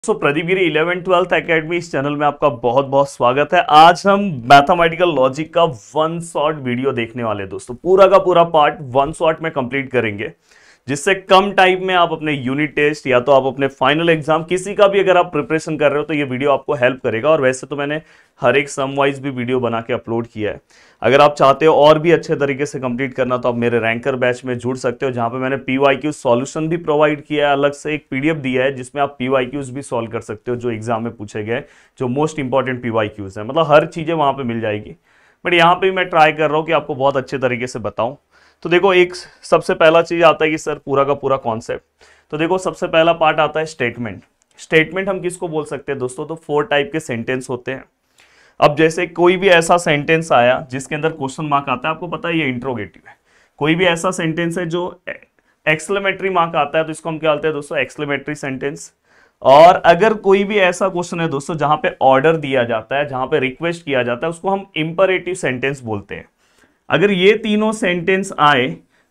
प्रदीप गिरी 11th-12th academy इस channel में आपका बहुत बहुत स्वागत है। आज हम मैथमेटिकल लॉजिक का वन शॉट वीडियो देखने वाले हैं दोस्तों। पूरा का पूरा पार्ट वन शॉट में कंप्लीट करेंगे, जिससे कम टाइम में आप अपने यूनिट टेस्ट या तो आप अपने फाइनल एग्जाम किसी का भी अगर आप प्रिपरेशन कर रहे हो तो ये वीडियो आपको हेल्प करेगा। और वैसे तो मैंने हर एक सम वाइज भी वीडियो बना के अपलोड किया है। अगर आप चाहते हो और भी अच्छे तरीके से कंप्लीट करना तो आप मेरे रैंकर बैच में जुड़ सकते हो, जहां पे मैंने PYQ सॉल्यूशन भी प्रोवाइड किया है, अलग से एक PDF दिया है जिसमें आप PYQs भी सॉल्व कर सकते हो जो एग्जाम में पूछे गए, जो मोस्ट इंपॉर्टेंट PYQs है। मतलब हर चीजें वहां पे मिल जाएगी। बट यहाँ पे मैं ट्राई कर रहा हूँ कि आपको बहुत अच्छे तरीके से बताऊं। तो देखो, एक सबसे पहला चीज आता है कि सर पूरा का पूरा कॉन्सेप्ट। तो देखो, सबसे पहला पार्ट आता है स्टेटमेंट। स्टेटमेंट हम किसको बोल सकते हैं दोस्तों? तो 4 टाइप के सेंटेंस होते हैं। अब जैसे कोई भी ऐसा सेंटेंस आया जिसके अंदर क्वेश्चन मार्क आता है, आपको पता है ये इंट्रोगेटिव है। कोई भी ऐसा सेंटेंस है जो एक्सक्लेमेटरी मार्क आता है तो इसको हम क्या बोलते हैं दोस्तों? Exclamatory sentence. और अगर कोई भी ऐसा क्वेश्चन है दोस्तों जहां पे ऑर्डर दिया जाता है, जहां पे रिक्वेस्ट किया जाता है, उसको हम इंपरेटिव सेंटेंस बोलते हैं। अगर ये तीनों सेंटेंस आए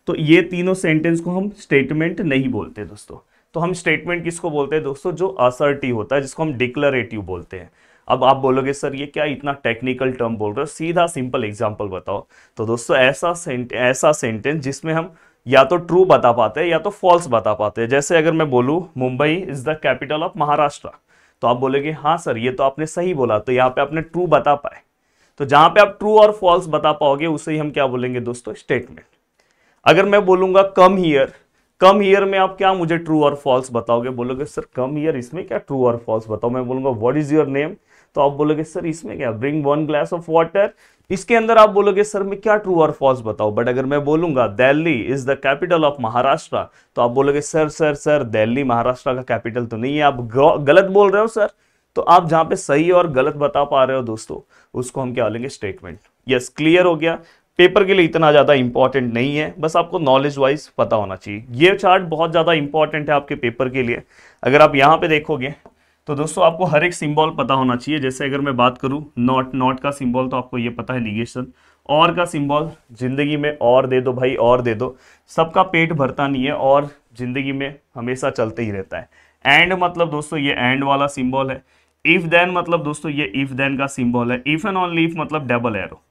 तो ये तीनों सेंटेंस को हम स्टेटमेंट नहीं बोलते दोस्तों। तो हम स्टेटमेंट किसको बोलते हैं दोस्तों? जो असर्टिव होता है, जिसको हम डिक्लेरेटिव बोलते हैं। अब आप बोलोगे सर ये क्या इतना टेक्निकल टर्म बोल रहे हो, सीधा सिंपल एग्जांपल बताओ। तो दोस्तों ऐसा सेंटेंस जिसमें हम या तो ट्रू बता पाते हैं या तो फॉल्स बता पाते हैं। जैसे अगर मैं बोलूं Mumbai is the capital of Maharashtra, तो आप बोलोगे हाँ सर ये तो आपने सही बोला, तो यहाँ पे आपने ट्रू बता पाए। तो जहां पे आप ट्रू और फॉल्स बता पाओगे उसे ही हम क्या बोलेंगे दोस्तों? स्टेटमेंट। अगर मैं बोलूंगा कम हियर में आप क्या मुझे ट्रू और फॉल्स बताओगे? बोलोगे सर कम हियर, इसमें क्या ट्रू और फॉल्स बताओ। मैं बोलूंगा व्हाट इज योर नेम, तो आप बोलोगे सर इसमें क्या ब्रिंग 1 ग्लास ऑफ वाटर, इसके अंदर आप बोलोगे सर मैं क्या ट्रू और फॉल्स बताओ। बट अगर मैं बोलूंगा Delhi is the capital of Maharashtra, तो आप बोलोगे सर दिल्ली महाराष्ट्र का कैपिटल तो नहीं है, आप गलत बोल रहे हो सर। तो आप जहां पे सही और गलत बता पा रहे हो दोस्तों, उसको हम क्या बोलेंगे? स्टेटमेंट। यस, क्लियर हो गया। पेपर के लिए इतना ज्यादा इंपॉर्टेंट नहीं है, बस आपको नॉलेज वाइज पता होना चाहिए। ये चार्ट बहुत ज्यादा इंपॉर्टेंट है आपके पेपर के लिए। अगर आप यहाँ पे देखोगे तो दोस्तों आपको हर एक सिंबल पता होना चाहिए। जैसे अगर मैं बात करूं नॉट का सिंबल, तो आपको ये पता है निगेशन। और का सिंबल, जिंदगी में और दे दो भाई, और दे दो। सबका पेट भरता नहीं है और जिंदगी में हमेशा चलते ही रहता है। एंड मतलब दोस्तों ये एंड वाला सिंबल है। इफ देन मतलब दोस्तों ये इफ देन का सिंबल है। इफ एंड ओनली इफ मतलब डबल एरो।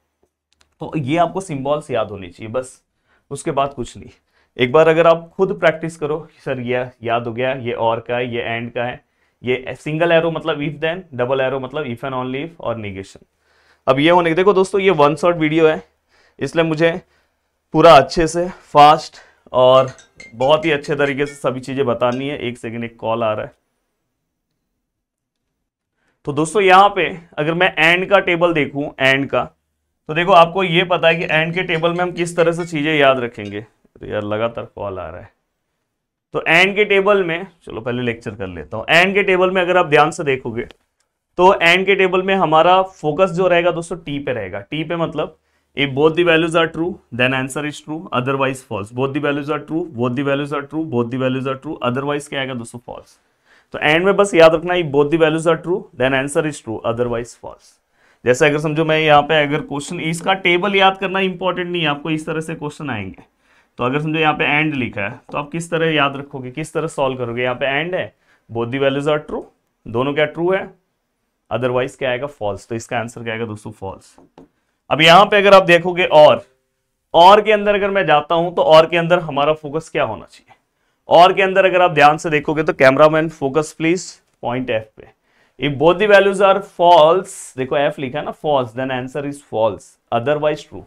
तो ये आपको सिंबल्स याद होनी चाहिए, बस उसके बाद कुछ नहीं। एक बार अगर आप खुद प्रैक्टिस करो, सर ये याद हो गया, ये और का है, ये एंड का है, ये सिंगल एरो मतलब इफ देन, डबल एरो मतलब इफ एंड ओनली इफ, और निगेशन। अब ये होने, देखो दोस्तों ये वन शॉट वीडियो है, इसलिए मुझे पूरा अच्छे से फास्ट और बहुत ही अच्छे तरीके से सभी चीजें बतानी है। एक सेकेंड, एक कॉल आ रहा है। तो दोस्तों यहाँ पे अगर मैं एंड का टेबल देखूं, एंड का, तो देखो आपको ये पता है कि एंड के टेबल में हम किस तरह से चीजें याद रखेंगे। तो यार लगातार कॉल आ रहा है। तो एंड के टेबल में, चलो पहले लेक्चर कर लेता हूं। एंड के टेबल में अगर आप ध्यान से देखोगे तो एंड के टेबल में हमारा फोकस जो रहेगा दोस्तों टी पे रहेगा। टी पे मतलब if both the values are true then answer is true, otherwise false. Both the values are true, both the values are true, both the values are true, otherwise क्या आएगा दोस्तों? फॉल्स। तो and में बस याद रखना, if both the values are true then answer is true, otherwise false. जैसे अगर समझो मैं यहाँ पे अगर क्वेश्चन, इसका टेबल याद करना इंपॉर्टेंट नहीं है, आपको इस तरह से क्वेश्चन आएंगे। तो अगर समझो यहाँ पे एंड लिखा है तो आप किस तरह याद रखोगे, किस तरह सॉल्व करोगे? यहाँ पे एंड है, both the values are true, दोनों क्या ट्रू है, अदरवाइज क्या आएगा? फॉल्स। तो इसका आंसर क्या आएगा दोस्तों? फॉल्स। अब यहाँ पे अगर आप देखोगे और के अंदर अगर मैं जाता हूं तो और के अंदर हमारा फोकस क्या होना चाहिए? और के अंदर अगर आप ध्यान से देखोगे तो cameraman focus please point F पे। If both the values are false, देखो एफ लिखा है ना, false, then answer is false, otherwise true.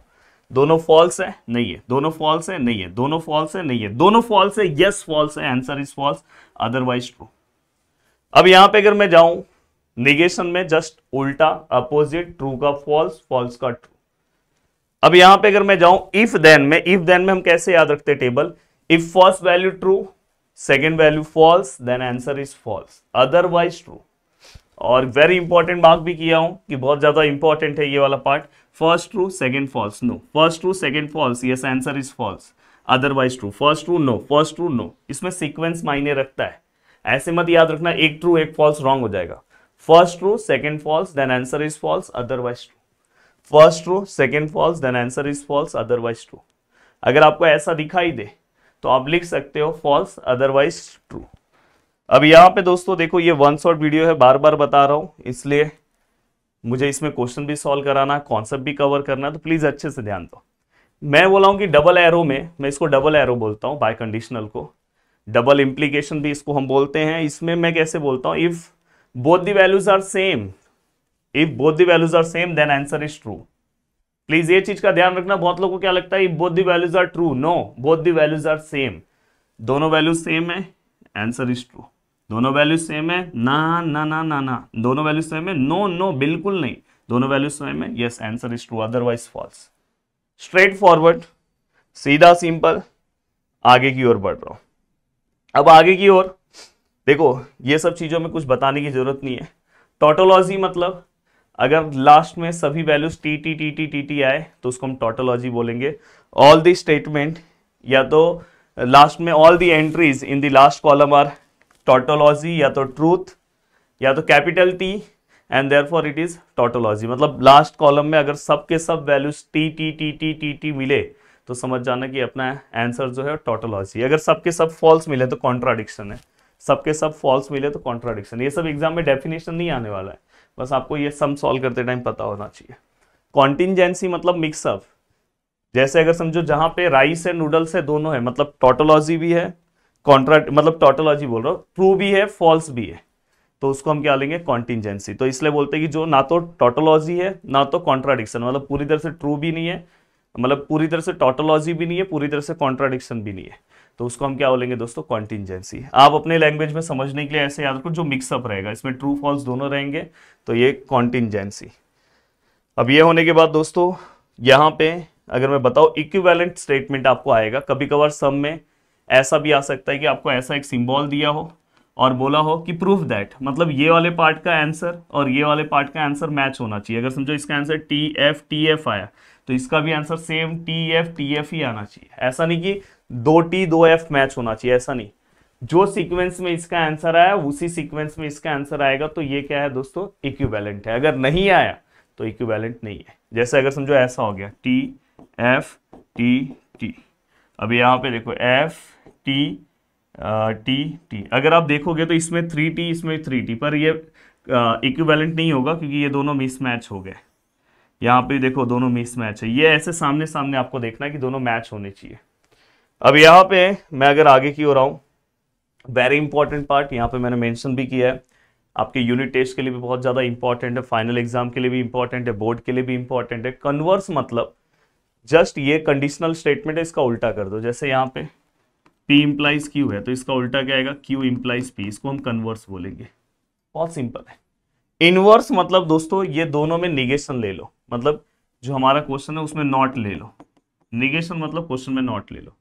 दोनों फॉल्स है, नहीं है, दोनों फॉल्स है, नहीं है, दोनों फॉल्स है, नहीं है, दोनों फॉल्स है, यस फॉल्स है, answer is false, otherwise true. अब यहां पे अगर मैं जाऊं निगेशन में, जस्ट उल्टा अपोजिट, ट्रू का फॉल्स, फॉल्स का ट्रू। अब यहां पे अगर मैं जाऊं इफ देन में, इफ देन में हम कैसे याद रखते हैं table? If first value true, second value false, then answer is false, otherwise true. और वेरी इंपॉर्टेंट मार्क भी किया हूं कि बहुत ज्यादा इंपॉर्टेंट है ये वाला part. First true second false, no, first true second false, yes answer is false, otherwise true, first true no, first true no. इसमें सीक्वेंस मायने रखता है, ऐसे मत याद रखना एक ट्रू एक फॉल्स, रॉन्ग हो जाएगा। First true second false then answer is false, otherwise true, first true second false then answer is false, otherwise true. अगर आपको ऐसा दिखाई दे तो आप लिख सकते हो फॉल्स, अदरवाइज ट्रू। अब यहाँ पे दोस्तों देखो ये वन शॉट वीडियो है, बार बार बता रहा हूं, इसलिए मुझे इसमें क्वेश्चन भी सॉल्व कराना, कॉन्सेप्ट भी कवर करना है, तो प्लीज अच्छे से ध्यान दो। मैं बोला हूं कि डबल एरो में, मैं इसको डबल एरो बोलता हूं, बाय कंडीशनल को डबल इंप्लीकेशन भी इसको हम बोलते हैं। इसमें मैं कैसे बोलता हूं, if both the values are same, if both the values are same then answer is true. Please ये चीज का ध्यान रखना, बहुत लोगों को क्या लगता है if both the values are true, no, both the values are same, दोनों वैल्यूज सेम है, आंसर इज ट्रू। दोनों वैल्यूज सेम है, ना ना ना ना ना, दोनों वैल्यूज सेम है, नो नो बिल्कुल नहीं, दोनों वैल्यूज सेम है, yes answer is true, otherwise false. Straightforward, सीधा सिंपल, आगे की ओर बढ़ रहा हूं। अब आगे की ओर देखो, ये सब चीजों में कुछ बताने की जरूरत नहीं है। टोटोलॉजी मतलब अगर लास्ट में सभी values T T T T T T आए तो उसको हम टोटोलॉजी बोलेंगे। ऑल द स्टेटमेंट या तो लास्ट में all the entries in the last column are tautology, या तो ट्रूथ या तो capital T, and therefore it is tautology. मतलब लास्ट कॉलम में अगर सब के सब values T T T T T T मिले तो समझ जाना कि अपना आंसर जो है टोटोलॉजी। अगर सबके सब फॉल्स मिले तो कॉन्ट्राडिक्शन है, सबके सब फॉल्स मिले तो कॉन्ट्राडिक्शन। ये सब एग्जाम में डेफिनेशन नहीं आने वाला है, बस आपको ये सम सॉल्व करते टाइम पता होना चाहिए। कॉन्टिंजेंसी मतलब मिक्सअप, जैसे अगर समझो जहां पे राइस है नूडल्स है दोनों है, मतलब टोटोलॉजी भी है, मतलब टोटोलॉजी बोल रहा हूं, ट्रू भी है फॉल्स भी है, तो उसको हम क्या लेंगे कॉन्टिंजेंसी। तो इसलिए बोलते हैं कि जो ना तो टोटोलॉजी है ना तो कॉन्ट्राडिक्शन, मतलब पूरी तरह से ट्रू भी नहीं है, मतलब पूरी तरह से टोटोलॉजी भी नहीं है, पूरी तरह से कॉन्ट्राडिक्शन भी नहीं है, तो उसको हम क्या बोलेंगे दोस्तों कॉन्टिंजेंसी। आप अपने लैंग्वेज में समझने के लिए ऐसे याद रखो, जो मिक्सअप रहेगा इसमें ट्रू फॉल्स दोनों रहेंगे, तो ये कॉन्टिंजेंसी। अब ये होने के बाद दोस्तों यहाँ पे अगर मैं बताऊँ इक्विवेलेंट स्टेटमेंट आपको आएगा। कभी कभार सम में ऐसा भी आ सकता है कि आपको ऐसा एक सिंबल दिया हो और बोला हो कि प्रूफ दैट, मतलब ये वाले पार्ट का आंसर और ये वाले पार्ट का आंसर मैच होना चाहिए। अगर समझो इसका आंसर टी एफ आया तो इसका भी आंसर सेम टी एफ ही आना चाहिए। ऐसा नहीं कि दो टी दो एफ मैच होना चाहिए, ऐसा नहीं, जो सीक्वेंस में इसका आंसर आया उसी सीक्वेंस में इसका आंसर आएगा, तो ये क्या है दोस्तों इक्विवेलेंट है। अगर नहीं आया तो इक्विवेलेंट नहीं है। जैसे अगर समझो ऐसा हो गया टी एफ टी टी, अब यहाँ पे देखो एफ टी टी टी, अगर आप देखोगे तो इसमें 3t इसमें 3t, पर ये इक्विवेलेंट नहीं होगा क्योंकि ये दोनों मिसमैच हो गए। यहाँ पे देखो दोनों मिसमैच है, ये ऐसे सामने सामने आपको देखना है कि दोनों मैच होने चाहिए। अब यहाँ पे मैं अगर आगे की ओर आऊँ, वेरी इंपॉर्टेंट पार्ट यहाँ पे मैंने मेंशन भी किया है, आपके यूनिट टेस्ट के लिए भी बहुत ज़्यादा इंपॉर्टेंट है, फाइनल एग्जाम के लिए भी इंपॉर्टेंट है, बोर्ड के लिए भी इंपॉर्टेंट है। कन्वर्स मतलब जस्ट ये कंडीशनल स्टेटमेंट है, इसका उल्टा कर दो। जैसे यहाँ पे P इंप्लाइज Q है तो इसका उल्टा क्या आएगा Q इंप्लाइज P, इसको हम कन्वर्स बोलेंगे। बहुत सिंपल है। इनवर्स मतलब दोस्तों ये दोनों में निगेशन ले लो, मतलब जो हमारा क्वेश्चन है उसमें नॉट ले लो, निगेशन मतलब क्वेश्चन में नॉट ले लो।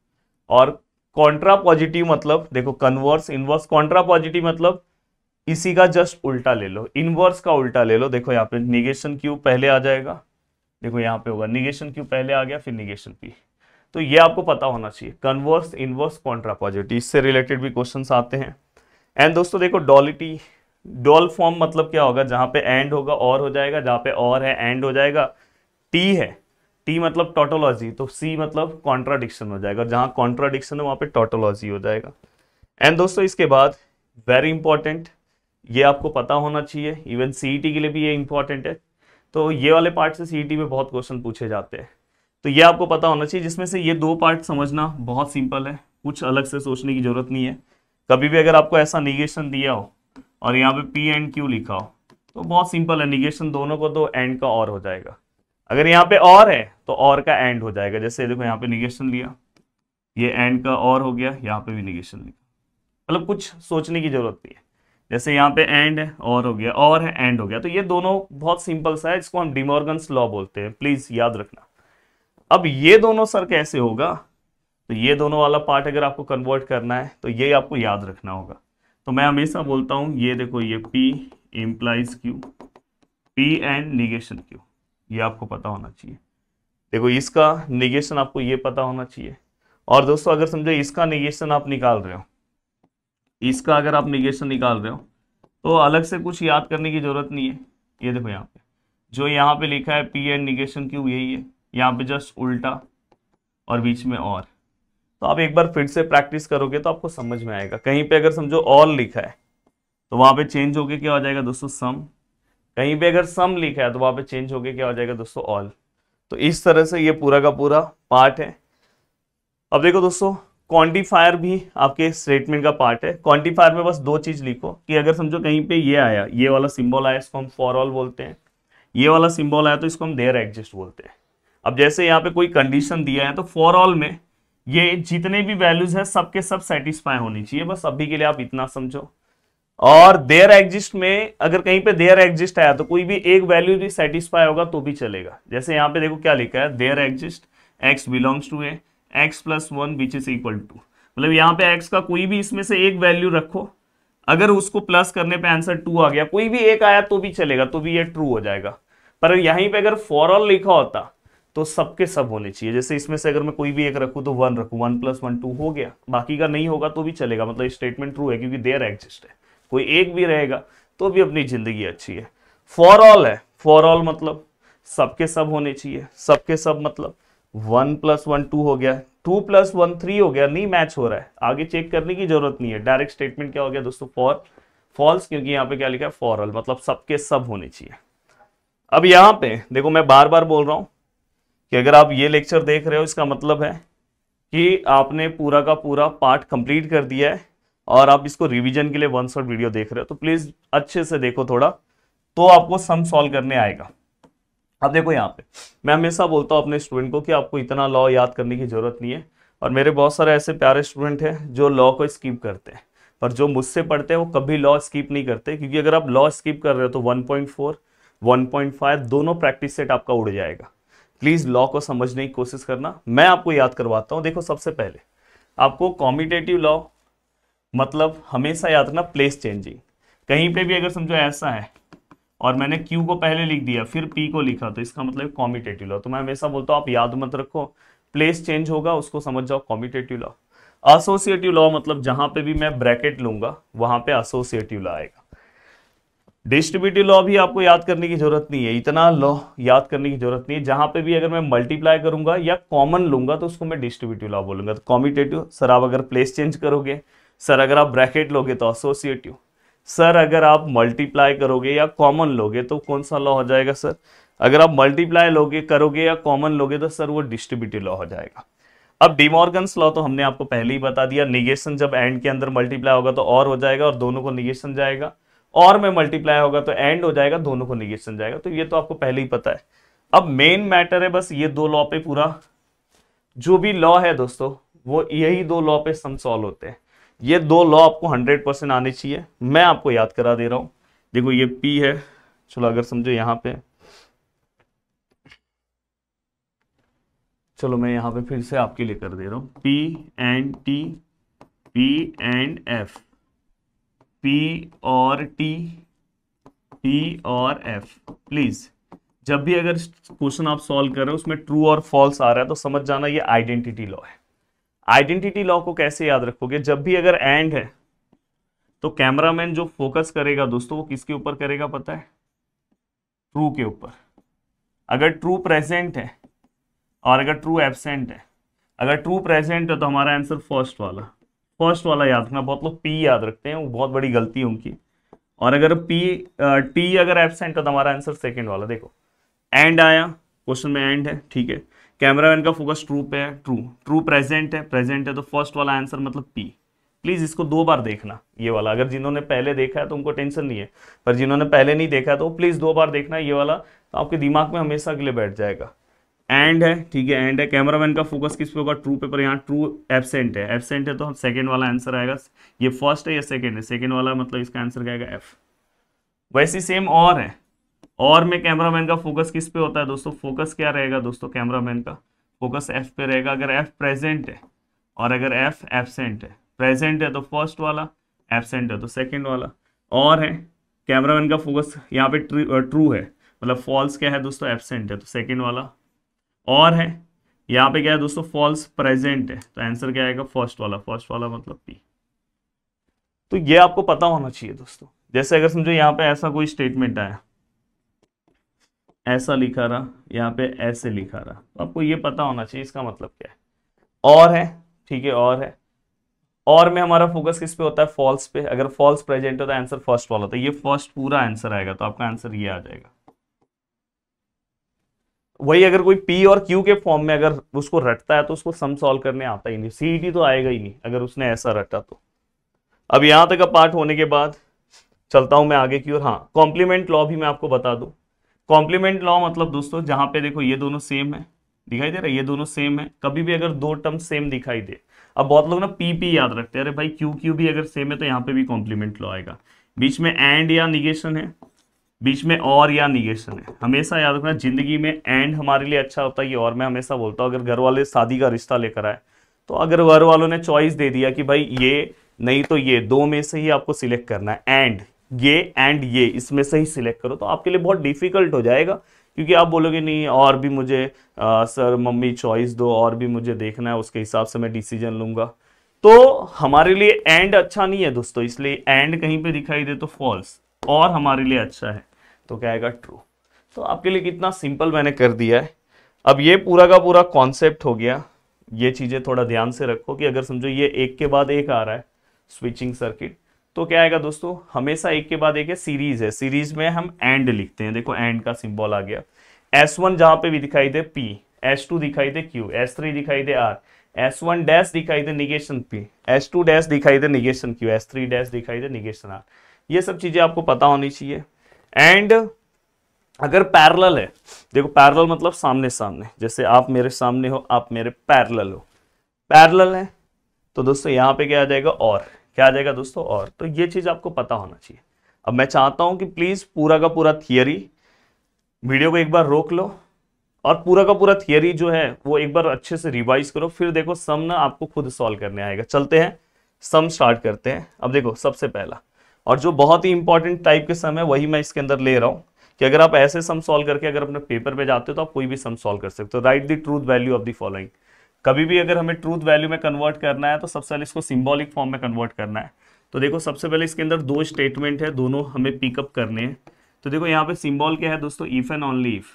और कॉन्ट्रा पॉजिटिव मतलब देखो कन्वर्स इनवर्स, कॉन्ट्रा पॉजिटिव मतलब इसी का जस्ट उल्टा ले लो, इनवर्स का उल्टा ले लो। देखो यहाँ पे निगेशन Q पहले आ जाएगा, देखो यहाँ पे होगा निगेशन Q पहले आ गया फिर निगेशन P, तो ये आपको पता होना चाहिए कन्वर्स इनवर्स कॉन्ट्रा पॉजिटिव, इससे रिलेटेड भी क्वेश्चंस आते हैं। एंड दोस्तों देखो डॉलिटी, डॉल फॉर्म मतलब क्या होगा, जहां पे एंड होगा और हो जाएगा, जहां पे और है एंड हो जाएगा। टी है, टी मतलब टोटोलॉजी, तो सी मतलब कॉन्ट्राडिक्शन हो जाएगा, जहां कॉन्ट्राडिक्शन है वहां पे टोटोलॉजी हो जाएगा। एंड दोस्तों इसके बाद वेरी इंपॉर्टेंट, ये आपको पता होना चाहिए, इवन सीईटी के लिए भी ये इंपॉर्टेंट है, तो ये वाले पार्ट से सीईटी में बहुत क्वेश्चन पूछे जाते हैं, तो ये आपको पता होना चाहिए। जिसमें से ये दो पार्ट समझना बहुत सिंपल है, कुछ अलग से सोचने की जरूरत नहीं है। कभी भी अगर आपको ऐसा निगेशन दिया हो और यहाँ पे P एंड Q लिखा हो तो बहुत सिंपल है, निगेशन दोनों को दो, एंड का और हो जाएगा। अगर यहाँ पे और है तो और का एंड हो जाएगा। जैसे देखो यहाँ पे निगेशन लिया, ये एंड का और हो गया, यहाँ पे भी निगेशन लिखा, मतलब कुछ सोचने की जरूरत नहीं है। जैसे यहाँ पे एंड है और हो गया, और है एंड हो गया, तो ये दोनों बहुत सिंपल सा है, इसको हम डिमॉर्गन्स लॉ बोलते हैं, प्लीज याद रखना। अब ये दोनों सर कैसे होगा, तो ये दोनों वाला पार्ट अगर आपको कन्वर्ट करना है तो ये आपको याद रखना होगा। तो मैं हमेशा बोलता हूं ये देखो ये P implies Q, P and negation Q, ये आपको पता होना चाहिए। देखो इसका निगेशन आपको ये पता होना चाहिए। और दोस्तों अगर समझो इसका निगेशन आप निकाल रहे हो, इसका अगर आप निगेशन निकाल रहे हो तो अलग से कुछ याद करने की जरूरत नहीं है। ये देखो यहाँ पे जो यहाँ पे लिखा है P एंड निगेशन Q, यही है, यहाँ पे जस्ट उल्टा और बीच में और, तो आप एक बार फिर से प्रैक्टिस करोगे तो आपको समझ में आएगा। कहीं पे अगर समझो ऑल लिखा है तो वहां पे चेंज होके क्या हो जाएगा दोस्तों, सम। कहीं पे अगर सम लिखा है तो वहां पे चेंज होके क्या हो जाएगा दोस्तों, ऑल। तो इस तरह से ये पूरा का पूरा पार्ट है। अब देखो दोस्तों, क्वांटिफायर भी आपके स्टेटमेंट का पार्ट है। क्वांटिफायर में बस दो चीज लिखो कि अगर समझो कहीं पे ये आया, ये वाला सिंबल आया, इसको हम फॉर ऑल बोलते हैं। ये वाला सिंबल आया तो इसको हम देयर एग्जिस्ट बोलते हैं। अब जैसे यहाँ पे कोई कंडीशन दिया है तो फॉर ऑल में ये जितने भी वैल्यूज है सबके सब सेटिस्फाई होनी चाहिए। बस अभी के लिए आप इतना समझो। और देयर एग्जिस्ट में अगर कहीं पे देयर एग्जिस्ट आया तो कोई भी एक वैल्यू भी सेटिस्फाई होगा तो भी चलेगा। जैसे यहाँ पे देखो क्या लिखा है, there exist X belongs to A X plus one which is equal to, मतलब यहाँ पे एक्स का कोई भी इसमें से एक वैल्यू रखो, अगर उसको प्लस करने पे आंसर 2 आ गया, कोई भी एक आया तो भी चलेगा, तो भी ये ट्रू हो जाएगा। पर यहीं पे अगर फॉर ऑल लिखा होता तो सबके सब होने चाहिए। जैसे इसमें से अगर मैं कोई भी एक रखूं तो 1 रखूं, 1 + 1 2 हो गया, बाकी का नहीं होगा तो भी चलेगा, मतलब स्टेटमेंट ट्रू है क्योंकि देयर एग्जिस्ट है। कोई एक भी रहेगा तो भी अपनी जिंदगी अच्छी है। फॉर ऑल है, फॉर ऑल मतलब सबके सब होने चाहिए। सबके सब मतलब 1 + 1 2 हो गया, 2 + 1 3 हो गया, नहीं मैच हो रहा है, आगे चेक करने की जरूरत नहीं है। डायरेक्ट स्टेटमेंट क्या हो गया दोस्तों, फॉर फॉल्स, क्योंकि यहाँ पे क्या लिखा है, फॉर ऑल, मतलब सबके सब होने चाहिए। अब यहाँ पे देखो, मैं बार बार बोल रहा हूं कि अगर आप ये लेक्चर देख रहे हो इसका मतलब है कि आपने पूरा का पूरा पार्ट कंप्लीट कर दिया है और आप इसको रिवीजन के लिए वन शॉट वीडियो देख रहे हो। तो प्लीज अच्छे से देखो थोड़ा, तो आपको सम सॉल्व करने आएगा। अब देखो यहाँ पे मैं हमेशा बोलता हूँ अपने स्टूडेंट को कि आपको इतना लॉ याद करने की जरूरत नहीं है। और मेरे बहुत सारे ऐसे प्यारे स्टूडेंट हैं जो लॉ को स्किप करते हैं, पर जो मुझसे पढ़ते हैं वो कभी लॉ स्किप नहीं करते, क्योंकि अगर आप लॉ स्किप कर रहे हो तो 1.4 1.5 दोनों प्रैक्टिस सेट आपका उड़ जाएगा। प्लीज लॉ को समझने की कोशिश करना, मैं आपको याद करवाता हूँ। देखो सबसे पहले आपको कॉम्यूटेटिव लॉ मतलब हमेशा याद रखना, प्लेस चेंजिंग। कहीं पे भी अगर समझो ऐसा है और मैंने Q को पहले लिख दिया फिर P को लिखा तो इसका मतलब कॉम्यूटेटिव लॉ। तो मैं हमेशा बोलता हूँ आप याद मत रखो, प्लेस चेंज होगा उसको समझ जाओ, कॉम्यूटेटिव लॉ। एसोसिएटिव लॉ मतलब जहां पे भी मैं ब्रैकेट लूंगा वहां पे एसोसिएटिव लॉ आएगा। डिस्ट्रीब्यूटिव लॉ भी आपको याद करने की जरूरत नहीं है, इतना लॉ याद करने की जरूरत नहीं है। जहां पे भी अगर मैं मल्टीप्लाई करूंगा या कॉमन लूंगा तो उसको मैं डिस्ट्रीब्यूटिव लॉ बोलूंगा। तो कॉम्यूटेटिव सर आप अगर प्लेस चेंज करोगे, सर अगर आप ब्रैकेट लोगे तो एसोसिएटिव, सर अगर आप मल्टीप्लाई करोगे या कॉमन लोगे तो कौन सा लॉ हो जाएगा सर, अगर आप मल्टीप्लाई लोगे करोगे या कॉमन लोगे तो सर वो डिस्ट्रीब्यूटिव लॉ हो जाएगा। अब डिमॉर्गन्स लॉ तो हमने आपको पहले ही बता दिया, निगेशन जब एंड के अंदर मल्टीप्लाई होगा तो और हो जाएगा और दोनों को निगेशन जाएगा, और में मल्टीप्लाई होगा तो एंड हो जाएगा, दोनों को निगेशन जाएगा। तो ये तो आपको पहले ही पता है। अब मेन मैटर है बस ये दो लॉ पे पूरा जो भी लॉ है दोस्तों, वो यही दो लॉ पे सम सॉल्व होते हैं। ये दो लॉ आपको 100% आने चाहिए, मैं आपको याद करा दे रहा हूं। देखो ये P है, चलो अगर समझो यहां पे, चलो मैं यहां पे फिर से आपके लिए कर दे रहा हूं, P and T, P and F, P और T, P और F। प्लीज जब भी अगर क्वेश्चन आप सॉल्व कर रहे हो उसमें ट्रू और फॉल्स आ रहा है तो समझ जाना ये आइडेंटिटी लॉ है। आइडेंटिटी लॉ को कैसे याद रखोगे, जब भी अगर एंड है तो कैमरामैन जो फोकस करेगा दोस्तों वो किसके ऊपर करेगा पता है, ट्रू के ऊपर। अगर ट्रू प्रेजेंट है और अगर ट्रू एब्सेंट है, अगर ट्रू प्रेजेंट है तो हमारा आंसर फर्स्ट वाला याद रखना। बहुत लोग P याद रखते हैं, वो बहुत बड़ी गलती है उनकी। और अगर T अगर एब्सेंट है तो हमारा आंसर सेकेंड वाला। देखो एंड आया, क्वेश्चन में एंड है, ठीक है, कैमरामैन का फोकस ट्रू पे है, ट्रू प्रेजेंट है तो फर्स्ट वाला आंसर मतलब P। प्लीज इसको 2 बार देखना, ये वाला। अगर जिन्होंने पहले देखा है तो उनको टेंशन नहीं है, पर जिन्होंने पहले नहीं देखा है तो प्लीज 2 बार देखना ये वाला, तो आपके दिमाग में हमेशा के लिए बैठ जाएगा। एंड है, ठीक है, एंड है, कैमरामैन का फोकस किस पे होगा, ट्रू पे, पर यहाँ ट्रू एब्सेंट है तो सेकेंड वाला आंसर आएगा। ये फर्स्ट है या सेकेंड है, सेकेंड वाला, मतलब इसका आंसर क्या आएगा, F। वैसे सेम और है, और में कैमरामैन का फोकस किस पे होता है दोस्तों, फोकस क्या रहेगा दोस्तों, कैमरामैन का फोकस F पे रहेगा। अगर F प्रेजेंट है और अगर F एब्सेंट है, प्रेजेंट है तो फर्स्ट वाला, एब्सेंट है तो सेकंड वाला। और है कैमरामैन का फोकस यहाँ पे ट्रू है, मतलब फॉल्स क्या है दोस्तों, एब्सेंट है तो सेकंड वाला। और है यहाँ पे क्या है दोस्तों, फॉल्स प्रेजेंट है तो आंसर क्या आएगा, फर्स्ट वाला मतलब P। तो ये आपको पता होना चाहिए दोस्तों। जैसे अगर समझो यहाँ पे ऐसा कोई स्टेटमेंट आया, ऐसा लिखा रहा, यहाँ पे ऐसे लिखा रहा, तो आपको ये पता होना चाहिए इसका मतलब क्या है। और है ठीक है, और में हमारा फोकस किस पे होता है, फॉल्स पे। अगर फॉल्स प्रेजेंट हो तो आंसर फर्स्ट वाला होता है, ये फर्स्ट पूरा आंसर आएगा, तो आपका आंसर ये आ जाएगा। वही अगर कोई पी और क्यू के फॉर्म में अगर उसको रटता है तो उसको सम सॉल्व करने आता ही नहीं, सीईटी तो आएगा ही नहीं अगर उसने ऐसा रटा तो। अब यहां तक का पार्ट होने के बाद चलता हूं मैं आगे की ओर। हाँ, कॉम्प्लीमेंट लॉ भी मैं आपको बता दूं। कॉम्प्लीमेंट लॉ मतलब दोस्तों, जहां पे देखो ये दोनों सेम है, दिखाई दे रहा है, ये दोनों सेम है, कभी भी अगर दो टर्म सेम दिखाई दे। अब बहुत लोग ना पी पी याद रखते हैं, अरे भाई क्यू क्यू भी अगर सेम है तो यहाँ पे भी कॉम्प्लीमेंट लॉ आएगा। बीच में एंड या निगेशन है, बीच में और या निगेशन है, हमेशा याद रखना। जिंदगी में एंड हमारे लिए अच्छा होता है, ये और मैं हमेशा बोलता हूँ। अगर घर वाले शादी का रिश्ता लेकर आए, तो अगर घर वालों ने चॉइस दे दिया कि भाई ये नहीं तो ये, दो में से ही आपको सिलेक्ट करना है, एंड ये इसमें से ही सिलेक्ट करो, तो आपके लिए बहुत डिफिकल्ट हो जाएगा। क्योंकि आप बोलोगे नहीं और भी मुझे सर मम्मी चॉइस दो, और भी मुझे देखना है, उसके हिसाब से मैं डिसीजन लूंगा। तो हमारे लिए एंड अच्छा नहीं है दोस्तों, इसलिए एंड कहीं पे दिखाई दे तो फॉल्स, और हमारे लिए अच्छा है तो क्या आएगा, ट्रू। तो आपके लिए कितना सिंपल मैंने कर दिया है। अब ये पूरा का पूरा कॉन्सेप्ट हो गया। ये चीजें थोड़ा ध्यान से रखो कि अगर समझो ये एक के बाद एक आ रहा है स्विचिंग सर्किट, तो क्या आएगा दोस्तों, हमेशा एक के बाद एक है, सीरीज है, सीरीज में हम एंड लिखते हैं। देखो एंड का सिंबल आ गया। S1 जहां पे भी दिखाई दे P, S2 दिखाई दे Q, S3 दिखाई दे R, S1 डैश दिखाई दे निगेशन P, S2 डैश दिखाई दे निगेशन Q, S3 डैश दिखाई दे निगेशन R। ये सब चीजें आपको पता होनी चाहिए। एंड अगर पैरेलल है, देखो पैरेलल मतलब सामने सामने, जैसे आप मेरे सामने हो, आप मेरे पैरेलल हो, पैरेलल है, तो दोस्तों यहां पे क्या आ जाएगा, और क्या आ जाएगा दोस्तों, और। तो ये चीज आपको पता होना चाहिए। अब मैं चाहता हूं कि प्लीज पूरा का पूरा थियरी वीडियो को एक बार रोक लो, और पूरा का पूरा थियरी जो है वो एक बार अच्छे से रिवाइज करो, फिर देखो सम ना आपको खुद सॉल्व करने आएगा। चलते हैं सम स्टार्ट करते हैं। अब देखो सबसे पहला, और जो बहुत ही इंपॉर्टेंट टाइप के सम है वही मैं इसके अंदर ले रहा हूं, कि अगर आप ऐसे सम सॉल्व करके अगर अपने पेपर पे जाते हो तो आप कोई भी सम सॉल्व कर सकते हो। Right the truth value of the following. कभी भी अगर हमें ट्रूथ वैल्यू में कन्वर्ट करना है तो सबसे पहले इसको सिंबॉलिक फॉर्म में कन्वर्ट करना है। तो देखो सबसे पहले इसके अंदर दो स्टेटमेंट है, दोनों हमें पिकअप करने हैं। तो देखो यहाँ पे सिंबल क्या है दोस्तों, इफ एंड ओनली इफ।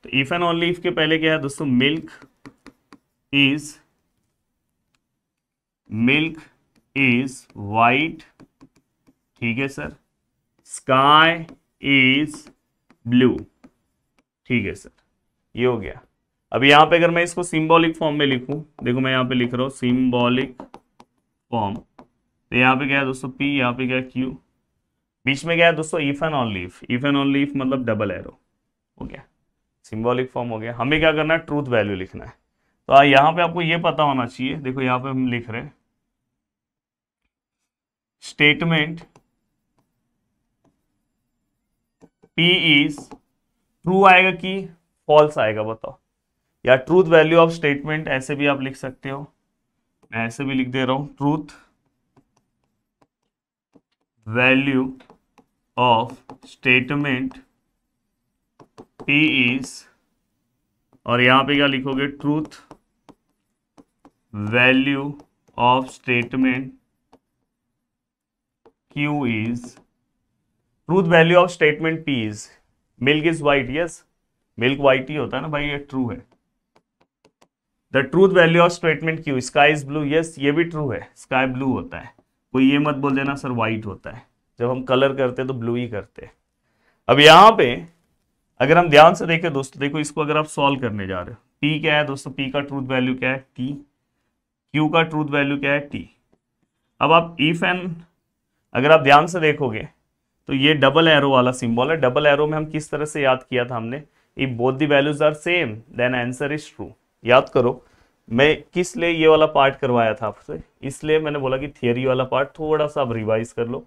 तो इफ एंड ओनली इफ के पहले क्या है दोस्तों, मिल्क इज वाइट, ठीक है सर, स्काई इज ब्लू, ठीक है सर, ये हो गया। अब यहां पे अगर मैं इसको सिंबॉलिक फॉर्म में लिखूं, देखो मैं यहां पे लिख रहा हूं सिंबॉलिक फॉर्म, तो यहां पे क्या है दोस्तों P, यहां पे क्या है Q, बीच में क्या है दोस्तों if and only if. If and only if मतलब डबल एरो, हो गया, सिंबॉलिक फॉर्म हो गया। हमें क्या करना है, ट्रूथ वैल्यू लिखना है। तो यहाँ पे आपको ये पता होना चाहिए, देखो यहाँ पे हम लिख रहे हैं स्टेटमेंट P इज ट्रू आएगा कि फॉल्स आएगा, बताओ। या ट्रूथ वैल्यू ऑफ स्टेटमेंट ऐसे भी आप लिख सकते हो, मैं ऐसे भी लिख दे रहा हूं, truth value of statement P is, और यहां पे क्या लिखोगे, truth value of statement Q is, truth value of statement P is milk is white, yes milk white ही होता है ना भाई, ये ट्रू है। The truth value of statement Q, sky is blue, yes ये भी ट्रू है, स्काई ब्लू होता है। कोई ये मत बोल देना सर व्हाइट होता है, जब हम कलर करते हैं तो ब्लू ही करते हैं। अब यहां पे अगर हम ध्यान से देखें दोस्तों, देखो इसको अगर आप सॉल्व करने जा रहे हो, P क्या है दोस्तों, P का ट्रूथ वैल्यू क्या है T, Q का ट्रूथ वैल्यू क्या है T। अब आप इफ एंड अगर आप ध्यान से देखोगे तो ये डबल एरो वाला सिंबल है। डबल एरो में हम किस तरह से याद किया था हमने, if both the values are same then answer is true. याद करो मैं किस लिए ये वाला पार्ट करवाया था आपसे, इसलिए मैंने बोला कि थियरी वाला पार्ट थोड़ा सा आप रिवाइज कर लो,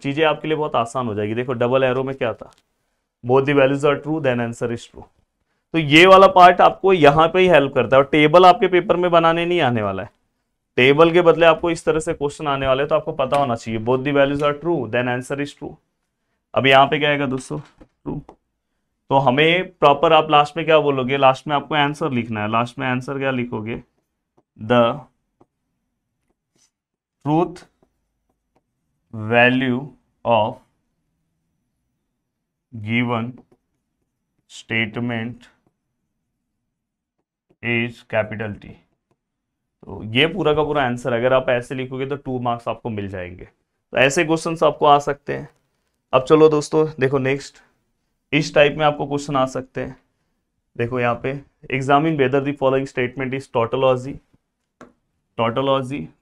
चीजें आपके लिए बहुत आसान हो जाएगी। देखो डबल एरो में क्या था, both the values are true then answer is true. तो ये वाला पार्ट आपको यहाँ पे ही हेल्प करता है, और टेबल आपके पेपर में बनाने नहीं आने वाला है, टेबल के बदले आपको इस तरह से क्वेश्चन आने वाले हैं, तो आपको पता होना चाहिए both the values are true then answer is true. अब यहाँ पे क्या आएगा दोस्तों, ट्रू। तो हमें प्रॉपर आप लास्ट में क्या बोलोगे, लास्ट में आपको आंसर लिखना है। लास्ट में आंसर क्या लिखोगे, the truth value of given statement is capital T। तो ये पूरा का पूरा आंसर अगर आप ऐसे लिखोगे तो 2 मार्क्स आपको मिल जाएंगे। तो ऐसे क्वेश्चंस आपको आ सकते हैं। अब चलो दोस्तों देखो नेक्स्ट, इस टाइप में आपको क्वेश्चन आ सकते हैं। देखो यहाँ पे, examine whether the following statement is tautology,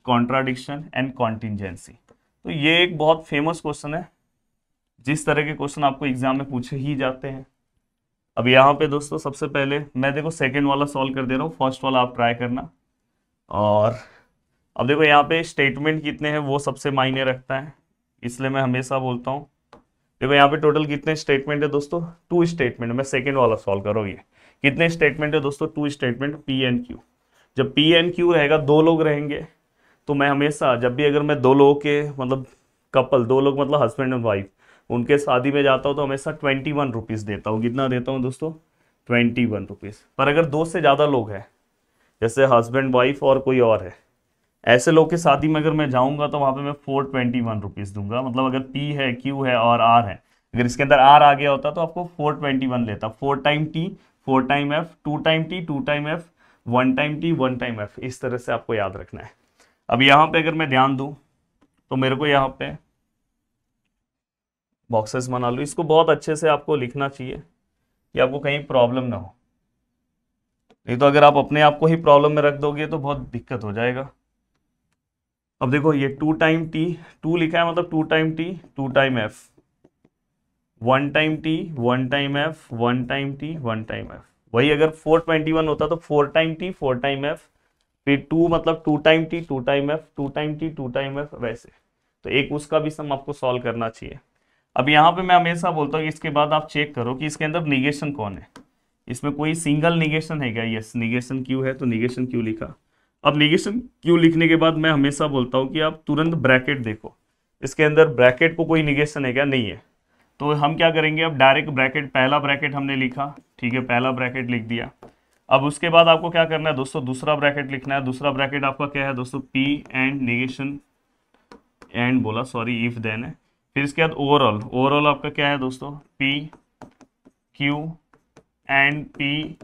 contradiction and contingency. तो ये एक बहुत फेमस क्वेश्चन है, जिस तरह के क्वेश्चन आपको एग्जाम में पूछे ही जाते हैं। अब यहाँ पे दोस्तों सबसे पहले मैं देखो सेकेंड वाला सॉल्व कर दे रहा हूँ, फर्स्ट वाला आप ट्राई करना। और अब देखो यहाँ पे स्टेटमेंट कितने हैं वो सबसे मायने रखता है, इसलिए मैं हमेशा बोलता हूँ। देखो यहाँ पे टोटल कितने स्टेटमेंट है दोस्तों, 2 स्टेटमेंट। मैं सेकेंड वाला सॉल्व करूँगी। कितने स्टेटमेंट है दोस्तों, 2 स्टेटमेंट, पी एंड क्यू। जब पी एंड क्यू रहेगा, 2 लोग रहेंगे, तो मैं हमेशा जब भी अगर मैं 2 लोगों के मतलब कपल, 2 लोग मतलब हस्बैंड एंड वाइफ, उनके शादी में जाता हूँ तो हमेशा 21 रुपीज़ देता हूँ। कितना देता हूँ दोस्तों, 21 रुपीज़। पर अगर 2 से ज़्यादा लोग हैं, जैसे हस्बैंड वाइफ और कोई और है, ऐसे लोग की शादी में अगर मैं जाऊंगा तो वहाँ पे मैं 421 रुपीज़ दूंगा। मतलब अगर पी है, क्यू है और आर है, अगर इसके अंदर आर आ गया होता तो आपको 421 लेता। 4 time T, 4 time F, 2 time T, 2 time F, 1 time T, 1 time F. इस तरह से आपको याद रखना है। अब यहाँ पे अगर मैं ध्यान दूं तो मेरे को यहाँ पे बॉक्सेस बना लूँ, इसको बहुत अच्छे से आपको लिखना चाहिए कि आपको कहीं प्रॉब्लम ना हो, नहीं तो अगर आप अपने आप को ही प्रॉब्लम में रख दोगे तो बहुत दिक्कत हो जाएगा। अब देखो ये 2 टाइम टी, 2 लिखा है मतलब 2 time T, 2 time F, 1 time T, 1 time F, 1 time T, 1 time F. वही अगर 421 होता तो 4 टाइम टी, 4 टाइम एफ, फिर 2 मतलब 2 time T, 2 time F, 2 time T, 2 time F, वैसे। तो एक उसका भी सम आपको सॉल्व करना चाहिए। अब यहाँ पे मैं हमेशा बोलता हूँ कि इसके बाद आप चेक करो कि इसके अंदर निगेशन कौन है, इसमें कोई सिंगल निगेशन है क्या। यस, निगेशन क्यू है, तो निगेशन क्यू लिखा। अब निगेशन क्यू लिखने के बाद मैं हमेशा बोलता हूँ कि आप तुरंत ब्रैकेट देखो, इसके अंदर ब्रैकेट को कोई निगेशन है क्या, नहीं है। तो हम क्या करेंगे, अब डायरेक्ट ब्रैकेट, पहला ब्रैकेट हमने लिखा, ठीक है, पहला ब्रैकेट लिख दिया। अब उसके बाद आपको क्या करना है दोस्तों, दूसरा ब्रैकेट लिखना है। दूसरा ब्रैकेट आपका क्या है दोस्तों, पी एंड निगेशन, एंड बोला सॉरी, इफ देन है। फिर इसके बाद ओवरऑल, ओवरऑल आपका क्या है दोस्तों, P Q and P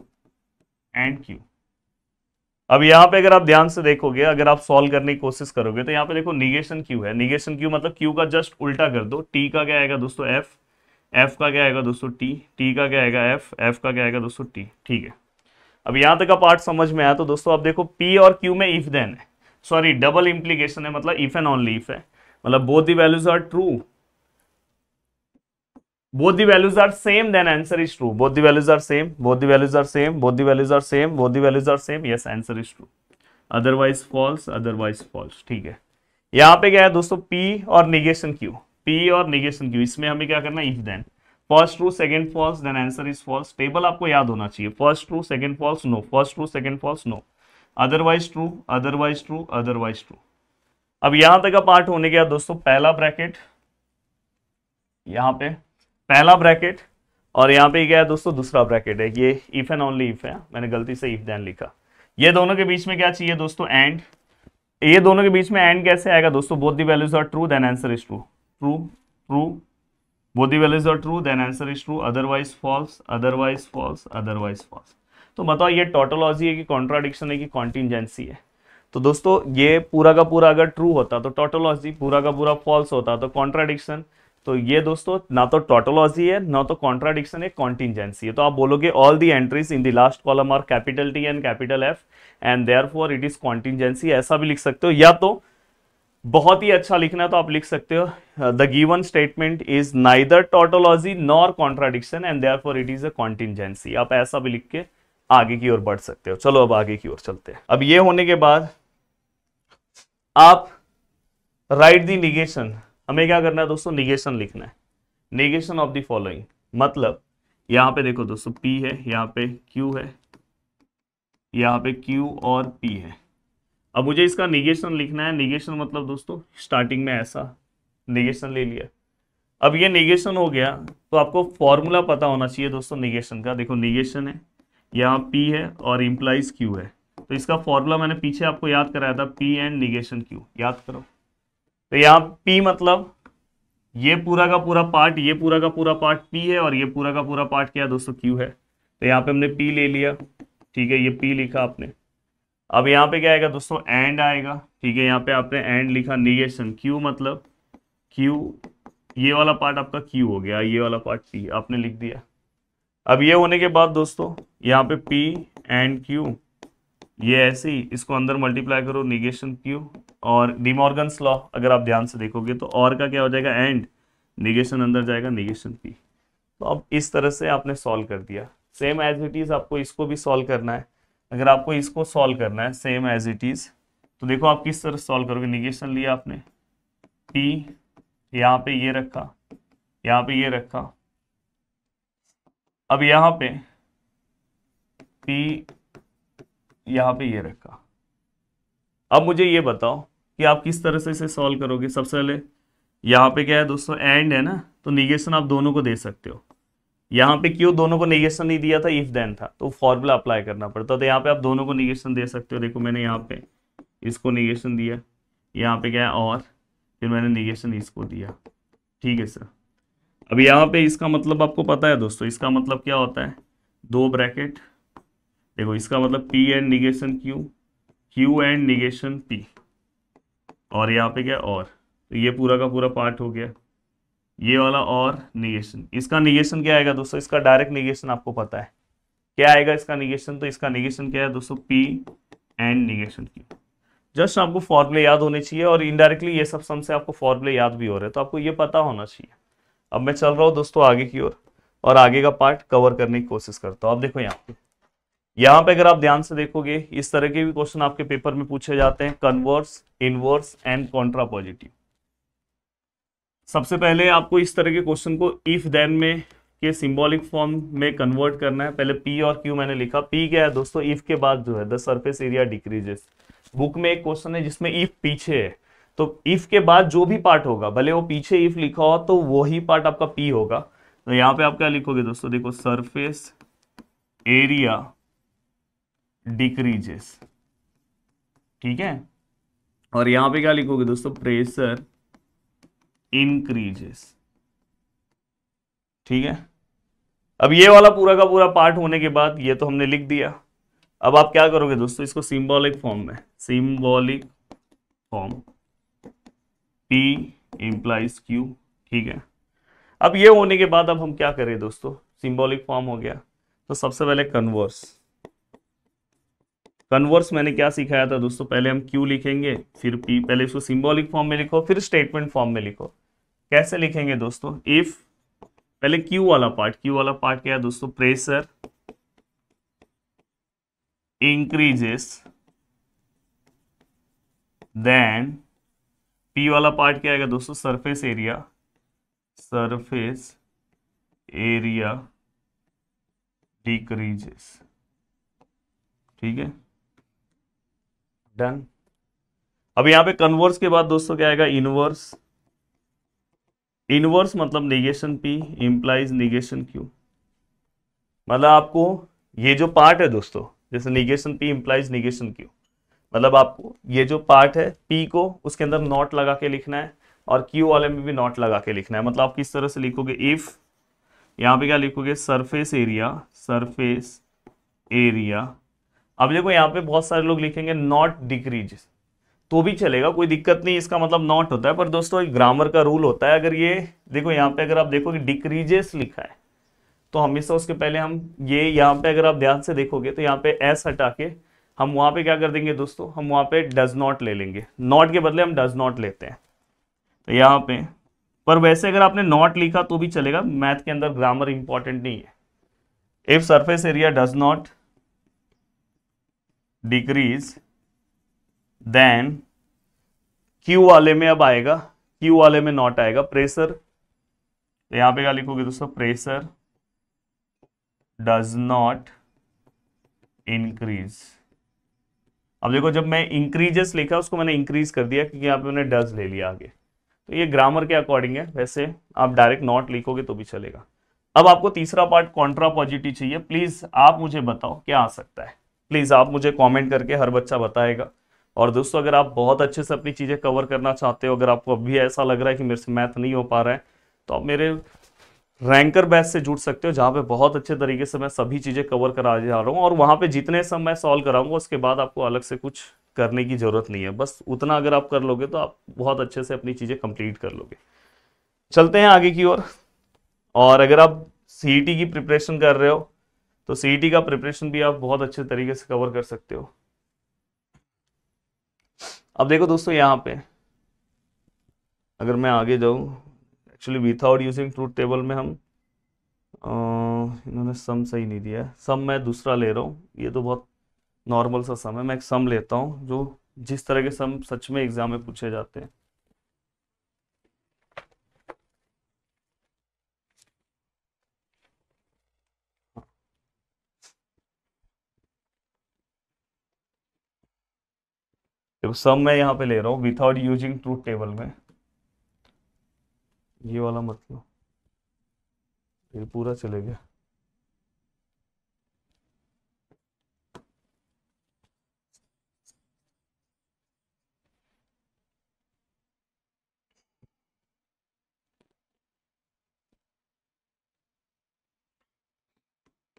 and Q. अब यहाँ पे अगर आप ध्यान से देखोगे, अगर आप सॉल्व करने की कोशिश करोगे तो यहाँ पे देखो निगेशन क्यू है। निगेशन क्यू मतलब क्यू का जस्ट उल्टा कर दो। टी का क्या आएगा दोस्तों, एफ, एफ का क्या आएगा दोस्तों, टी, टी का क्या आएगा, एफ, एफ का क्या आएगा दोस्तों, टी। ठीक है, अब यहाँ तक का पार्ट समझ में आया। तो दोस्तों अब देखो पी और क्यू में इफ देन है, सॉरी डबल इंप्लीकेशन है, मतलब इफ एंड ओनली इफ है, मतलब both the values are true, both the values are same, then answer is true. Both the values are same, both the values are same, both the values are same, both the values are same, yes, answer is true. Otherwise false, otherwise false. ठीक है, यहाँ पे क्या है दोस्तों, P और negation Q, P और negation Q, इसमें हमें क्या करना है, if then first true second false, then answer is false. Table आपको याद होना चाहिए, first true second false no, first true second false no, otherwise true, otherwise true, otherwise true. अब यहां तक का पार्ट होने के बाद दोस्तों पहला ब्रैकेट, यहाँ पे पहला ब्रैकेट, और यहाँ पे क्या है दोस्तों दूसरा ब्रैकेट है। ये इफ एंड ओनली इफ है, मैंने गलती से इफ देन लिखा। ये दोनों के बीच में क्या चाहिए दोस्तों, एंड। ये दोनों के बीच में एंड कैसे आएगा दोस्तों, both the values are true, then answer is true, true true, both the values are true, then answer is true, otherwise false, otherwise false, otherwise false. तो बताओ ये टोटोलॉजी है कि कॉन्ट्राडिक्शन है कि कॉन्टिजेंसी है। तो दोस्तों ये पूरा का पूरा अगर ट्रू होता तो टोटोलॉजी, पूरा का पूरा फॉल्स होता तो कॉन्ट्राडिक्शन। तो ये दोस्तों ना तो टोटोलॉजी है ना तो कॉन्ट्राडिक्शन है, कॉन्टिजेंसी है। तो आप बोलोगे all the entries in the last column are capital T and capital F and therefore it is contingency, ऐसा भी लिख सकते हो। या तो बहुत ही अच्छा लिखना है तो आप लिख सकते हो the given statement is neither tautology nor contradiction and therefore it is a contingency. आप ऐसा भी लिख के आगे की ओर बढ़ सकते हो। चलो अब आगे की ओर चलते हैं। अब ये होने के बाद आप राइट द निगेशन। हमें क्या करना है दोस्तों, निगेशन लिखना है, निगेशन ऑफ द फॉलोइंग। मतलब यहाँ पे देखो दोस्तों P है, यहाँ पे Q है, यहाँ पे Q और P है। अब मुझे इसका निगेशन लिखना है। निगेशन मतलब दोस्तों स्टार्टिंग में ऐसा निगेशन ले लिया। अब ये निगेशन हो गया तो आपको फॉर्मूला पता होना चाहिए दोस्तों निगेशन का। देखो निगेशन है, यहाँ P है और इम्प्लाइज Q है। तो इसका फॉर्मूला मैंने पीछे आपको याद कराया था, P एंड निगेशन Q, याद करो। तो यहाँ P मतलब ये पूरा का पूरा पार्ट, ये पूरा का पूरा पार्ट P है और ये पूरा का पूरा पार्ट क्या है दोस्तों Q है। तो यहाँ पे हमने P ले लिया, ठीक है, ये P लिखा आपने। अब यहाँ पे क्या आएगा दोस्तों, एंड आएगा। ठीक है, यहाँ पे आपने एंड लिखा, निगेशन क्यू मतलब क्यू, ये वाला पार्ट आपका क्यू हो गया, ये वाला पार्ट पी आपने लिख दिया। अब ये होने के बाद दोस्तों यहाँ पे पी एंड क्यू, ये ऐसे ही इसको अंदर मल्टीप्लाई करो, निगेशन क्यू, और डिमॉर्गन्स लॉ अगर आप ध्यान से देखोगे तो और का क्या हो जाएगा, एंड, निगेशन अंदर जाएगा, निगेशन पी। तो अब इस तरह से आपने सॉल्व कर दिया। सेम एज इट इज आपको इसको भी सॉल्व करना है। अगर आपको इसको सॉल्व करना है सेम एज इट इज, तो देखो आप किस तरह सॉल्व करोगे। निगेशन लिया आपने, पी यहाँ पे ये रखा, यहाँ पे ये रखा, अब यहाँ पे पी यहाँ पे ये रखा। अब मुझे ये बताओ कि आप किस तरह से इसे सॉल्व करोगे। सबसे पहले यहाँ पे क्या है दोस्तों, एंड है ना, तो निगेशन आप दोनों को दे सकते हो। यहाँ पे क्यों दोनों को निगेशन नहीं दिया था, इफ देन था, तो फॉर्मूला अप्लाई करना पड़ता, तो यहाँ पे आप दोनों को निगेशन दे सकते हो। देखो मैंने यहाँ पे इसको निगेशन दिया, यहाँ पे क्या है और, फिर मैंने निगेशन इसको दिया। ठीक है सर। अब यहाँ पे इसका मतलब आपको पता है दोस्तों, इसका मतलब क्या होता है, दो ब्रैकेट, देखो इसका मतलब P and negation Q, Q and negation P, और यहाँ पे क्या और, तो ये पूरा का पूरा पार्ट हो गया, ये वाला और निगेशन। इसका निगेशन क्या आएगा दोस्तों, इसका डायरेक्ट निगेशन आपको पता है क्या आएगा इसका निगेशन, तो इसका निगेशन क्या है दोस्तों, P and negation Q. Just आपको फॉर्मूले याद होने चाहिए, और इनडायरेक्टली ये सब सम से आपको फॉर्मूले याद भी हो रहे हैं, तो आपको ये पता होना चाहिए। अब मैं चल रहा हूँ दोस्तों आगे की ओर, और आगे का पार्ट कवर करने की कोशिश करता हूँ। अब देखो यहाँ पे अगर आप ध्यान से देखोगे, इस तरह के भी क्वेश्चन आपके पेपर में पूछे जाते हैं, कन्वर्स, इनवर्स एंड कॉन्ट्रापॉजिटिव। सबसे पहले आपको इस तरह के क्वेश्चन को इफ देन में के सिंबॉलिक फॉर्म में कन्वर्ट करना है। पहले पी और क्यू मैंने लिखा, पी क्या है दोस्तों, इफ के बाद जो है the surface area decreases. Book में एक क्वेश्चन है जिसमें इफ पीछे है, तो इफ के बाद जो भी पार्ट होगा, भले वो पीछे इफ लिखा हो, तो वही पार्ट आपका पी होगा। तो यहाँ पे आप क्या लिखोगे दोस्तों, देखो सरफेस एरिया डिक्रीजेस। ठीक है, और यहाँ पे क्या लिखोगे दोस्तों, प्रेशर इंक्रीजेस। ठीक है, अब ये वाला पूरा का पूरा पार्ट होने के बाद ये तो हमने लिख दिया। अब आप क्या करोगे दोस्तों, इसको सिंबॉलिक फॉर्म में, symbolic form, P implies Q। ठीक है, अब ये होने के बाद अब हम क्या करें दोस्तों, सिंबॉलिक फॉर्म हो गया, तो सबसे पहले कन्वर्स। कन्वर्स मैंने क्या सिखाया था दोस्तों, पहले हम Q लिखेंगे, फिर P, पहले इसको सिंबॉलिक फॉर्म में लिखो, फिर स्टेटमेंट फॉर्म में लिखो। कैसे लिखेंगे दोस्तों, इफ, पहले Q वाला पार्ट, Q वाला पार्ट क्या है दोस्तों, प्रेशर इंक्रीजेस, देन P वाला पार्ट क्या आएगा दोस्तों, surface area, surface area decreases. ठीक है, डन। अब यहां पे कन्वर्स के बाद दोस्तों क्या आएगा, इनवर्स। इनवर्स मतलब negation P implies negation Q। मतलब आपको ये जो पार्ट है दोस्तों, जैसे negation P implies negation Q, मतलब आपको ये जो पार्ट है P को उसके अंदर नॉट लगा के लिखना है, और Q वाले में भी नॉट लगा के लिखना है। मतलब आप किस तरह से लिखोगे, इफ, यहाँ पे क्या लिखोगे, सरफेस एरिया, सरफेस एरिया। अब देखो यहाँ पे बहुत सारे लोग लिखेंगे नॉट डिक्रीज, तो भी चलेगा, कोई दिक्कत नहीं, इसका मतलब नॉट होता है। पर दोस्तों एक ग्रामर का रूल होता है, अगर ये देखो यहाँ पे अगर आप देखोगे डिक्रीजेस लिखा है, तो हमेशा उसके पहले हम ये यहाँ पे अगर आप ध्यान से देखोगे तो यहाँ पे एस हटा के हम वहां पे क्या कर देंगे दोस्तों, हम वहां पे डज नॉट ले लेंगे, नॉट के बदले हम डज नॉट लेते हैं। तो यहाँ पे, पर वैसे अगर आपने नॉट लिखा तो भी चलेगा, मैथ के अंदर ग्रामर इंपॉर्टेंट नहीं है। If surface area does not decrease, then Q वाले में अब आएगा, Q वाले में नॉट आएगा, प्रेशर। तो यहां पे क्या लिखोगे दोस्तों, प्रेशर डज नॉट इंक्रीज। अब देखो जब मैं इंक्रीजेस लिखा उसको मैंने इंक्रीज कर दिया क्योंकि यहाँ पे मैंने डज ले लिया आगे, तो ये ग्रामर के अकॉर्डिंग है। वैसे आप डायरेक्ट नॉट लिखोगे तो भी चलेगा। अब आपको तीसरा पार्ट कॉन्ट्रापॉजिटिव चाहिए, प्लीज आप मुझे बताओ क्या आ सकता है, प्लीज आप मुझे कमेंट करके, हर बच्चा बताएगा। और दोस्तों अगर आप बहुत अच्छे से अपनी चीजें कवर करना चाहते हो, अगर आपको अभी ऐसा लग रहा है कि मेरे से मैथ नहीं हो पा रहा है, तो आप मेरे रैंकर बैच से जुड़ सकते हो, जहां पे बहुत अच्छे तरीके से मैं सभी चीजें कवर करा जा रहा हूँ, और वहां पे जितने सम मैं सॉल्व कराऊंगा उसके बाद आपको अलग से कुछ करने की जरूरत नहीं है। बस उतना अगर आप कर लोगे तो आप बहुत अच्छे से अपनी चीजें कंप्लीट कर लोगे। चलते हैं आगे की ओर। और अगर आप सीईटी की प्रिपरेशन कर रहे हो तो सीईटी का प्रिपरेशन भी आप बहुत अच्छे तरीके से कवर कर सकते हो। अब देखो दोस्तों, यहाँ पे अगर मैं आगे जाऊँ, actually without using truth table में हम इन्होंने सम सही नहीं दिया है। सम मैं दूसरा ले रहा हूँ, ये तो बहुत नॉर्मल सा सम है। मैं एक सम लेता हूँ जो जिस तरह के सम सच में एग्जाम में पूछे जाते हैं। देखो सम मैं यहाँ पे ले रहा हूँ विथआउट यूजिंग ट्रूथ टेबल में, ये वाला मतलब ये पूरा चले गया।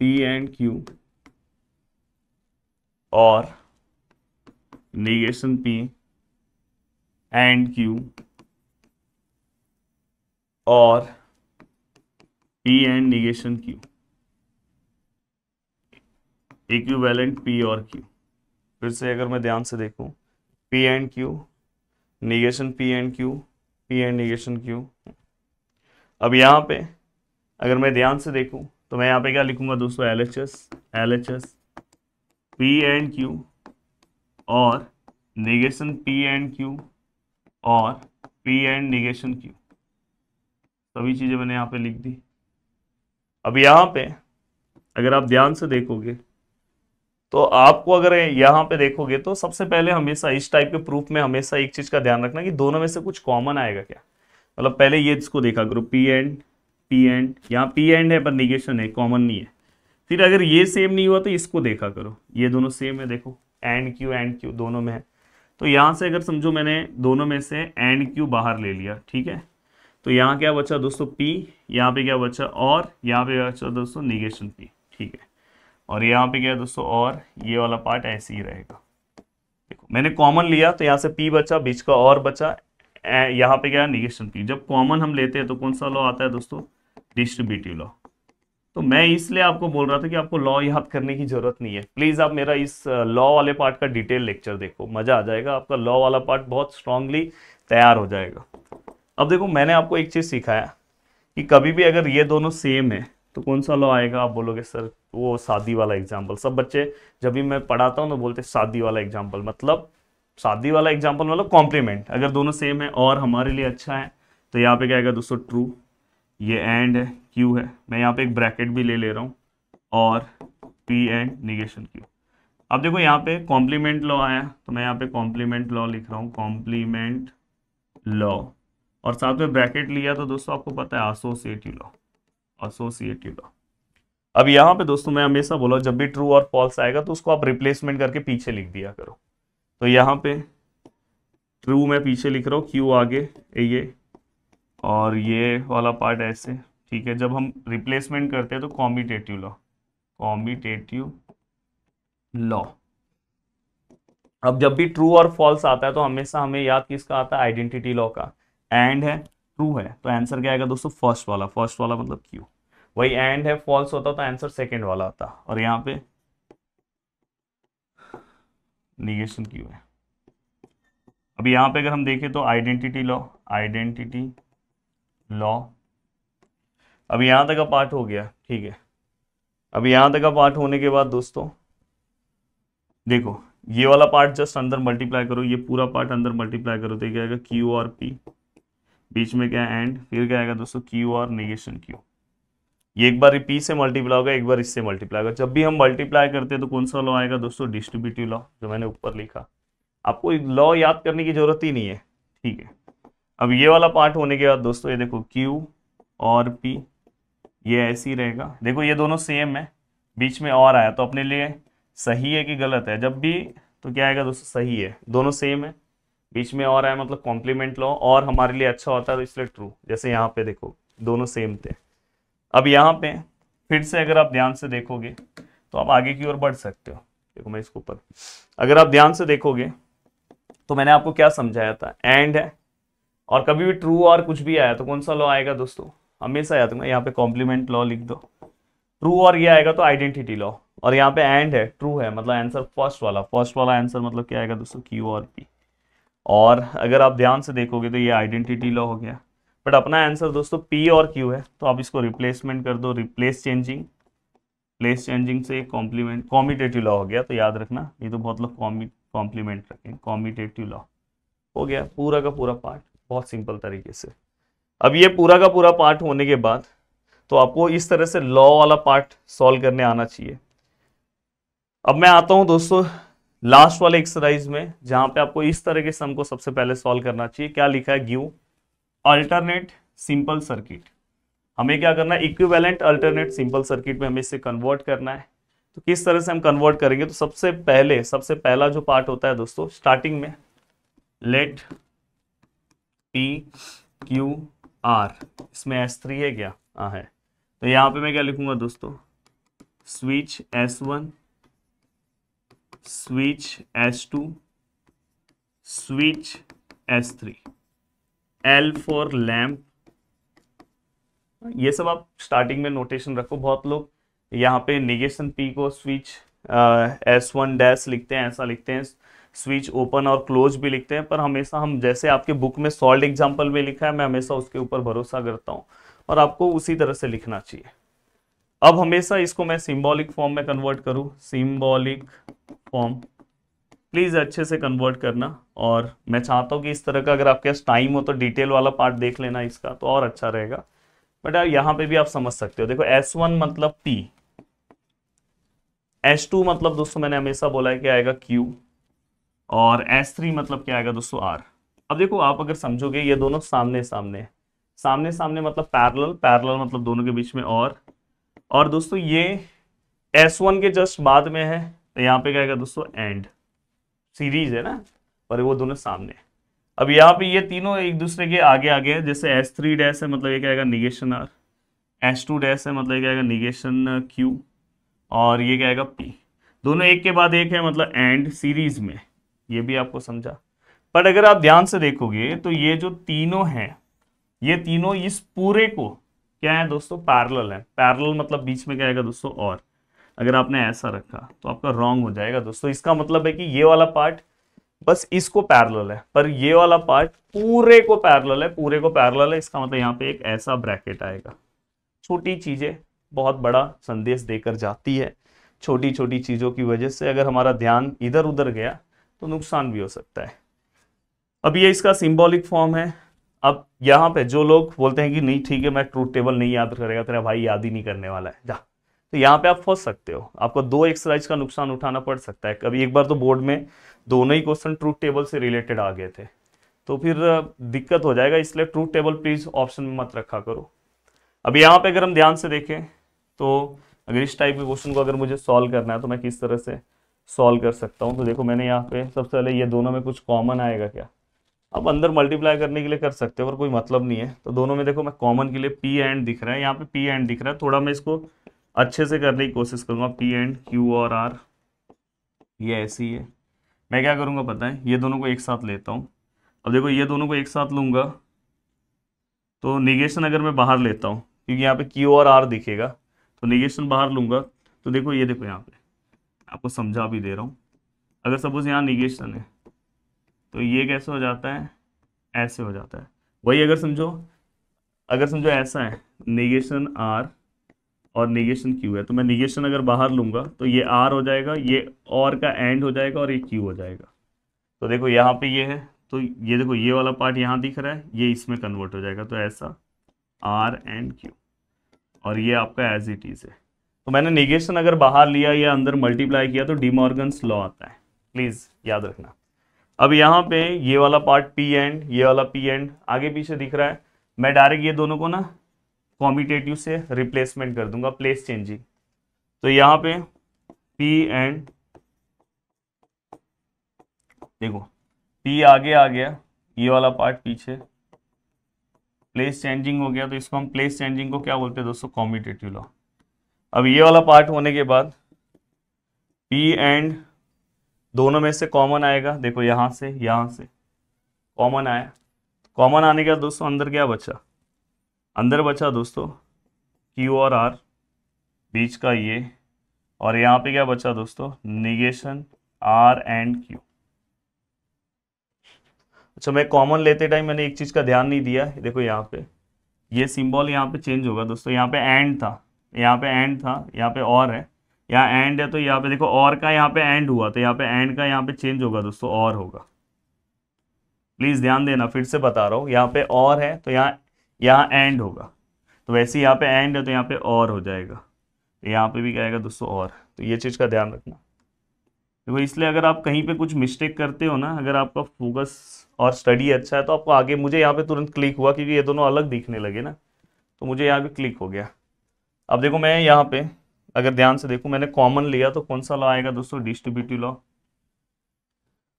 पी एंड क्यू और नेगेशन पी एंड क्यू और P and negation Q, equivalent P और क्यू। फिर से अगर मैं ध्यान से देखूं, P and Q, negation P and Q, P and negation Q. अब यहाँ पे अगर मैं ध्यान से देखूं तो मैं यहाँ पे क्या लिखूंगा दोस्तों, L H S P and Q और नेगेशन पी एंड क्यू और पी एंड नेगेशन क्यू। सभी चीजें मैंने यहाँ पे लिख दी। अब यहाँ पे अगर आप ध्यान से देखोगे तो आपको, अगर यहाँ पे देखोगे तो सबसे पहले हमेशा इस टाइप के प्रूफ में हमेशा एक चीज का ध्यान रखना कि दोनों में से कुछ कॉमन आएगा क्या। मतलब पहले ये इसको देखा करो, पी एंड, यहाँ पी एंड है पर निगेशन है, कॉमन नहीं है। फिर अगर ये सेम नहीं हुआ तो इसको देखा करो, ये दोनों सेम है, देखो एंड क्यू दोनों में है। तो यहाँ से अगर समझो मैंने दोनों में से एंड क्यू बाहर ले लिया, ठीक है, तो यहाँ क्या बचा दोस्तों, पी, यहाँ पे क्या बचा और यहाँ पे क्या बचा दोस्तों, निगेशन पी, ठीक है। और यहाँ पे क्या है दोस्तों, और ये वाला पार्ट ऐसे ही रहेगा। देखो मैंने कॉमन लिया तो यहाँ से पी बचा, बीच का और बचा, यहाँ पे क्या है, निगेशन पी। जब कॉमन हम लेते हैं तो कौन सा लॉ आता है दोस्तों, डिस्ट्रीब्यूटिव लॉ। तो मैं इसलिए आपको बोल रहा था कि आपको लॉ याद करने की जरूरत नहीं है। प्लीज आप मेरा इस लॉ वाले पार्ट का डिटेल लेक्चर देखो, मजा आ जाएगा, आपका लॉ वाला पार्ट बहुत स्ट्रांगली तैयार हो जाएगा। अब देखो मैंने आपको एक चीज सिखाया कि कभी भी अगर ये दोनों सेम है तो कौन सा लॉ आएगा। आप बोलोगे सर वो शादी वाला एग्जाम्पल, सब बच्चे जब भी मैं पढ़ाता हूँ तो बोलते शादी वाला एग्जाम्पल, मतलब शादी वाला एग्जाम्पल मतलब कॉम्प्लीमेंट। अगर दोनों सेम है और हमारे लिए अच्छा है तो यहाँ पे क्या आएगा दोस्तों, ट्रू। ये एंड है, क्यू है, मैं यहाँ पे एक ब्रैकेट भी ले रहा हूँ, और पी एंड निगेशन क्यू। अब देखो यहाँ पे कॉम्प्लीमेंट लॉ आया तो मैं यहाँ पे कॉम्प्लीमेंट लॉ लिख रहा हूँ, कॉम्प्लीमेंट लॉ, और साथ में ब्रैकेट लिया तो दोस्तों आपको पता है एसोसिएटिव लॉ, एसोसिएटिव लॉ। अब यहाँ पे दोस्तों मैं हमेशा बोला जब भी ट्रू और फॉल्स आएगा तो उसको आप रिप्लेसमेंट करके पीछे लिख दिया करो। तो यहाँ पे ट्रू मैं पीछे लिख रहा हूँ, क्यू आगे ये, और ये वाला पार्ट ऐसे, ठीक है। जब हम रिप्लेसमेंट करते हैं तो कॉम्यूटेटिव लॉ, कॉम्यूटेटिव लॉ। अब जब भी ट्रू और फॉल्स आता है तो हमेशा हमें याद किसका आता है, आइडेंटिटी लॉ का। एंड है, ट्रू है, तो आंसर क्या आएगा दोस्तों, फर्स्ट वाला, फर्स्ट वाला मतलब क्यू। वही एंड है, फॉल्स होता तो आंसर सेकंड वाला आता, और यहाँ पे निगेशन क्यू है। अब यहाँ पे अगर हम देखें तो आइडेंटिटी लॉ, आइडेंटिटी लॉ। अब यहाँ तक का पार्ट हो गया, ठीक है। अब यहाँ तक का पार्ट होने के बाद दोस्तों देखो ये वाला पार्ट जस्ट अंदर मल्टीप्लाई करो, ये पूरा पार्ट अंदर मल्टीप्लाई करो तो क्या आएगा, क्यू और पी, बीच में क्या है एंड, फिर क्या आएगा दोस्तों, क्यू और नेगेशन क्यू। ये एक बार पी से मल्टीप्लाई होगा, एक बार इससे मल्टीप्लाई होगा। जब भी हम मल्टीप्लाई करते हैं तो कौन सा लॉ आएगा दोस्तों, डिस्ट्रीब्यूटिव लॉ, जो मैंने ऊपर लिखा। आपको लॉ याद करने की जरूरत ही नहीं है, ठीक है। अब ये वाला पार्ट होने के बाद दोस्तों ये देखो क्यू और पी, ये ऐसे ही रहेगा। देखो ये दोनों सेम है, बीच में और आया तो अपने लिए सही है कि गलत है, जब भी तो क्या आएगा दोस्तों, सही है। दोनों सेम है, बीच में और आया मतलब कॉम्प्लीमेंट लॉ, और हमारे लिए अच्छा होता है तो इसलिए ट्रू। जैसे यहाँ पे देखो दोनों सेम थे अब यहाँ पे फिर से अगर आप ध्यान से देखोगे तो आप आगे की ओर बढ़ सकते हो। देखो मैं इसके ऊपर, अगर आप ध्यान से देखोगे तो मैंने आपको क्या समझाया था, एंड है, और कभी भी ट्रू और कुछ भी आया तो कौन सा लॉ आएगा दोस्तों, हमेशा याद रखना, यहाँ पे कॉम्प्लीमेंट लॉ लिख दो, ट्रू और ये आएगा तो आइडेंटिटी लॉ, और यहाँ पे एंड है, ट्रू है, मतलब आंसर फर्स्ट वाला आंसर मतलब क्या आएगा दोस्तों, क्यू और पी। और अगर आप ध्यान से देखोगे तो ये आइडेंटिटी लॉ हो गया, बट अपना आंसर दोस्तों पी और क्यू है, तो आप इसको रिप्लेसमेंट कर दो, प्लेस चेंजिंग से कॉम्प्लीमेंट कॉम्यूटेटिव लॉ हो गया। तो याद रखना, ये तो बहुत लोग कॉम्प्लीमेंट रखें, कॉम्यूटेटिव लॉ हो गया पूरा का पूरा पार्ट, बहुत सिंपल तरीके से। अब ये पूरा का पूरा पार्ट होने के बाद तो आपको इस तरह से लॉ वाला पार्ट सॉल्व करने आना चाहिए। अब मैं आता हूं दोस्तों लास्ट वाले एक्सरसाइज में, जहां पे आपको इस तरह के सम को सबसे पहले सॉल्व करना चाहिए। क्या लिखा है, गिव अल्टरनेट सिंपल सर्किट। हमें क्या करना है, इक्विवेलेंट अल्टरनेट सिंपल सर्किट में हमें इसे कन्वर्ट करना है। तो किस तरह से हम कन्वर्ट करेंगे, तो सबसे पहला जो पार्ट होता है दोस्तों स्टार्टिंग में, लेट पी क्यू आर, इसमें S3 है क्या, हाँ है, तो यहां पे मैं क्या लिखूंगा दोस्तों, switch S1, switch S2, switch S3, L for lamp. ये सब आप स्टार्टिंग में नोटेशन रखो। बहुत लोग यहाँ पे नेगेशन P को स्विच S1 डैश लिखते हैं, ऐसा लिखते हैं, स्विच ओपन और क्लोज भी लिखते हैं, पर हमेशा हम जैसे आपके बुक में सॉल्व एग्जाम्पल में लिखा है, मैं हमेशा उसके ऊपर भरोसा करता हूँ और आपको उसी तरह से लिखना चाहिए। अब हमेशा इसको मैं सिंबॉलिक फॉर्म में कन्वर्ट करूँ, सिंबॉलिक फॉर्म प्लीज अच्छे से कन्वर्ट करना। और मैं चाहता हूँ कि इस तरह का अगर आपके पास टाइम हो तो डिटेल वाला पार्ट देख लेना इसका, तो और अच्छा रहेगा। बट यहाँ पे भी आप समझ सकते हो, देखो S1 मतलब P, S2 मतलब दोस्तों मैंने हमेशा बोला है कि आएगा Q, और S3 मतलब क्या आएगा दोस्तों R। अब देखो आप अगर समझोगे ये दोनों सामने सामने मतलब पैरेलल मतलब दोनों के बीच में, और दोस्तों ये S1 के जस्ट बाद में है, तो यहाँ पे क्या आएगा दोस्तों, एंड, सीरीज है ना, पर वो दोनों सामने। अब यहाँ पे ये तीनों एक दूसरे के आगे आगे है, जैसे S3 डैश है मतलब ये क्या आएगा, निगेशन R, S2 डैश है मतलब ये क्या आएगा, निगेशन Q, और ये क्या आएगा P। दोनों एक के बाद एक है मतलब एंड सीरीज में, ये भी आपको समझा। पर अगर आप ध्यान से देखोगे तो ये जो तीनों हैं, ये तीनों इस पूरे को क्या है दोस्तों, पैरेलल है। पैरेलल मतलब बीच में क्या आएगा दोस्तों, और अगर आपने ऐसा रखा तो आपका रॉन्ग हो जाएगा दोस्तों। इसका मतलब है कि ये वाला पार्ट बस इसको पैरेलल है, पर ये वाला पार्ट पूरे को पैरेलल है, इसका मतलब यहाँ पे एक ऐसा ब्रैकेट आएगा। छोटी चीजें बहुत बड़ा संदेश देकर जाती है, छोटी छोटी चीजों की वजह से अगर हमारा ध्यान इधर उधर गया तो नुकसान भी हो सकता है। अब ये इसका सिंबॉलिक फॉर्म है। अब यहाँ पे जो लोग बोलते हैं कि नहीं ठीक है मैं ट्रूथ टेबल नहीं याद करेगा, तेरा भाई याद ही नहीं करने वाला है जा, तो यहाँ पे आप फंस सकते हो, आपको दो एक्सरसाइज का नुकसान उठाना पड़ सकता है। कभी एक बार तो बोर्ड में दोनों ही क्वेश्चन ट्रूथ टेबल से रिलेटेड आ गए थे, तो फिर दिक्कत हो जाएगा, इसलिए ट्रूथ टेबल प्लीज ऑप्शन में मत रखा करो। अब यहाँ पे अगर हम ध्यान से देखें तो अगर इस टाइप के क्वेश्चन को अगर मुझे सॉल्व करना है तो मैं किस तरह से सॉल्व कर सकता हूँ। तो देखो मैंने यहाँ पे सबसे पहले ये दोनों में कुछ कॉमन आएगा क्या, अब अंदर मल्टीप्लाई करने के लिए कर सकते हो और कोई मतलब नहीं है। तो दोनों में देखो मैं कॉमन के लिए पी एंड दिख रहा है, यहाँ पे पी एंड दिख रहा है, थोड़ा मैं इसको अच्छे से करने की कोशिश करूंगा। पी एंड क्यू और आर ये ऐसी है, मैं क्या करूंगा पता है, ये दोनों को एक साथ लेता हूँ। अब देखो ये दोनों को एक साथ लूंगा तो निगेशन अगर मैं बाहर लेता हूँ, क्योंकि यहाँ पे क्यू और आर दिखेगा, तो निगेशन बाहर लूंगा तो देखो ये देखो यहाँ पे आपको समझा भी दे रहा हूँ। अगर सपोज यहाँ निगेशन है तो ये कैसे हो जाता है, ऐसे हो जाता है। वही अगर समझो ऐसा है, निगेशन आर और निगेशन क्यू है, तो मैं निगेशन अगर बाहर लूंगा तो ये आर हो जाएगा, ये और का एंड हो जाएगा और ये क्यू हो जाएगा। तो देखो यहाँ पे ये है, तो ये देखो ये वाला पार्ट यहाँ दिख रहा है, ये इसमें कन्वर्ट हो जाएगा, तो ऐसा आर एंड क्यू, और ये आपका एज इट इज है। तो मैंने निगेशन अगर बाहर लिया या अंदर मल्टीप्लाई किया तो डिमॉर्गन्स लॉ आता है, प्लीज याद रखना। अब यहाँ पे ये वाला पार्ट पी एंड, ये वाला पी एंड आगे पीछे दिख रहा है, मैं डायरेक्ट ये दोनों को ना कॉम्यूटेटिव से रिप्लेसमेंट कर दूंगा, प्लेस चेंजिंग। तो यहाँ पे पी एंड देखो पी आगे आ गया, ये वाला पार्ट पीछे, प्लेस चेंजिंग हो गया, तो इसको हम प्लेस चेंजिंग को क्या बोलते हैं दोस्तों, कॉम्यूटेटिव लॉ। अब ये वाला पार्ट होने के बाद पी एंड दोनों में से कॉमन आएगा, देखो यहां से कॉमन आया। कॉमन आने के बाद दोस्तों अंदर क्या बचा, अंदर बचा दोस्तों क्यू और आर बीच का ये, और यहाँ पे क्या बचा दोस्तों, निगेशन आर एंड क्यू। अच्छा, मैं कॉमन लेते टाइम मैंने एक चीज का ध्यान नहीं दिया, देखो यहाँ पे ये सिंबल यहाँ पे चेंज होगा दोस्तों, यहाँ पे एंड था, यहाँ पे एंड था, यहाँ पे और है, यहाँ एंड है, तो यहाँ पे देखो और का यहाँ पे एंड हुआ, तो यहाँ पे एंड का यहाँ पे चेंज होगा दोस्तों, और होगा। प्लीज ध्यान देना, फिर से बता रहा हूँ, यहाँ पे और है तो यहाँ एंड होगा, तो वैसे ही यहाँ पे एंड है तो यहाँ पे और हो जाएगा, तो यहाँ पे भी क्या आएगा दोस्तों, और। तो ये चीज का ध्यान रखना। देखो इसलिए अगर आप कहीं पे कुछ मिस्टेक करते हो ना, अगर आपका फोकस और स्टडी अच्छा है तो आपको आगे, मुझे यहाँ पे तुरंत क्लिक हुआ क्योंकि ये दोनों अलग दिखने लगे ना, तो मुझे यहाँ पे क्लिक हो गया। अब देखो मैं यहाँ पे अगर ध्यान से देखूं, मैंने कॉमन लिया तो कौन सा लॉ आएगा दोस्तों, डिस्ट्रीब्यूटिव लॉ।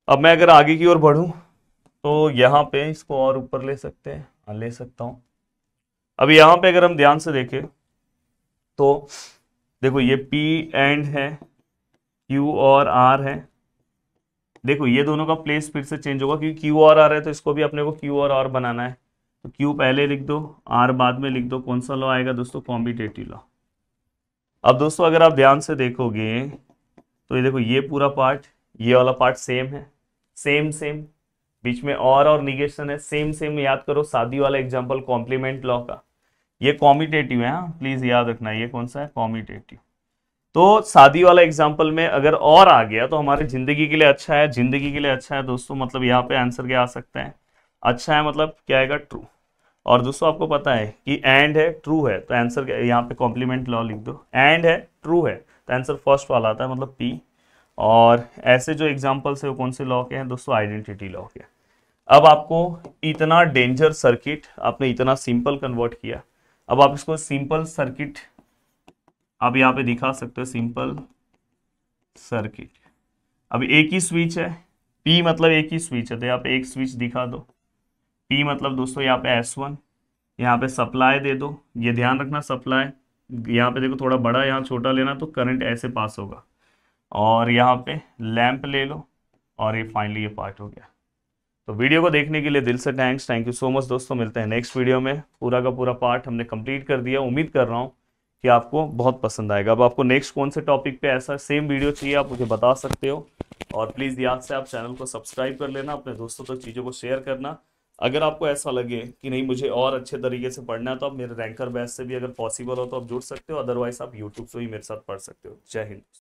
अब मैं अगर आगे की ओर बढ़ूं तो यहाँ पे इसको और ऊपर ले सकते हैं, हाँ ले सकता हूं। अब यहाँ पे अगर हम ध्यान से देखें तो देखो ये P एंड है, Q और R है, देखो ये दोनों का प्लेस फिर से चेंज होगा क्योंकि Q और R है, तो इसको भी अपने को Q और R बनाना है, तो Q पहले लिख दो, R बाद में लिख दो। कौन सा लॉ आएगा दोस्तों, कॉम्यूटेटिव लॉ। अब दोस्तों अगर आप ध्यान से देखोगे तो ये देखो ये पूरा पार्ट, ये वाला पार्ट सेम है, सेम बीच में और निगेशन है, सेम याद करो शादी वाला एग्जांपल कॉम्प्लीमेंट लॉ का, ये कॉम्यूटेटिव है, हाँ प्लीज याद रखना, ये कौन सा है, कॉम्यूटेटिव। तो शादी वाला एग्जांपल में अगर और आ गया तो हमारी जिंदगी के लिए अच्छा है, जिंदगी के लिए अच्छा है दोस्तों, मतलब यहाँ पे आंसर क्या आ सकता है, अच्छा है मतलब क्या आएगा, ट्रू। और दोस्तों आपको पता है कि एंड है ट्रू है, तो आंसर यहाँ पे कॉम्प्लीमेंट लॉ लिख दो, एंड है ट्रू है तो आंसर फर्स्ट वाला आता है, मतलब पी। और ऐसे जो एग्जांपल्स है वो कौन से लॉ के हैं दोस्तों, आइडेंटिटी लॉ के। अब आपको इतना डेंजर सर्किट आपने इतना सिंपल कन्वर्ट किया, अब आप इसको सिंपल सर्किट आप यहाँ पे दिखा सकते हो, सिंपल सर्किट। अब एक ही स्विच है, P मतलब एक ही स्विच है, तो यहाँ पे एक स्विच दिखा दो, P मतलब दोस्तों यहाँ पे S1, यहाँ पे सप्लाई दे दो, ये ध्यान रखना सप्लाई, यहाँ पे देखो थोड़ा बड़ा यहाँ छोटा लेना तो करंट ऐसे पास होगा, और यहाँ पे लैंप ले लो, और ये फाइनली ये पार्ट हो गया। तो वीडियो को देखने के लिए दिल से थैंक यू सो मच दोस्तों, मिलते हैं नेक्स्ट वीडियो में। पूरा का पूरा पार्ट हमने कंप्लीट कर दिया, उम्मीद कर रहा हूँ कि आपको बहुत पसंद आएगा। अब आपको नेक्स्ट कौन से टॉपिक पे ऐसा सेम वीडियो चाहिए आप मुझे बता सकते हो, और प्लीज़ याद से आप चैनल को सब्सक्राइब कर लेना, अपने दोस्तों तक चीज़ों को शेयर करना। अगर आपको ऐसा लगे कि नहीं मुझे और अच्छे तरीके से पढ़ना है तो आप मेरे रैंकर बैच से भी अगर पॉसिबल हो तो आप जुड़ सकते हो, अदरवाइज आप यूट्यूब से भी मेरे साथ पढ़ सकते हो। जय हिंद।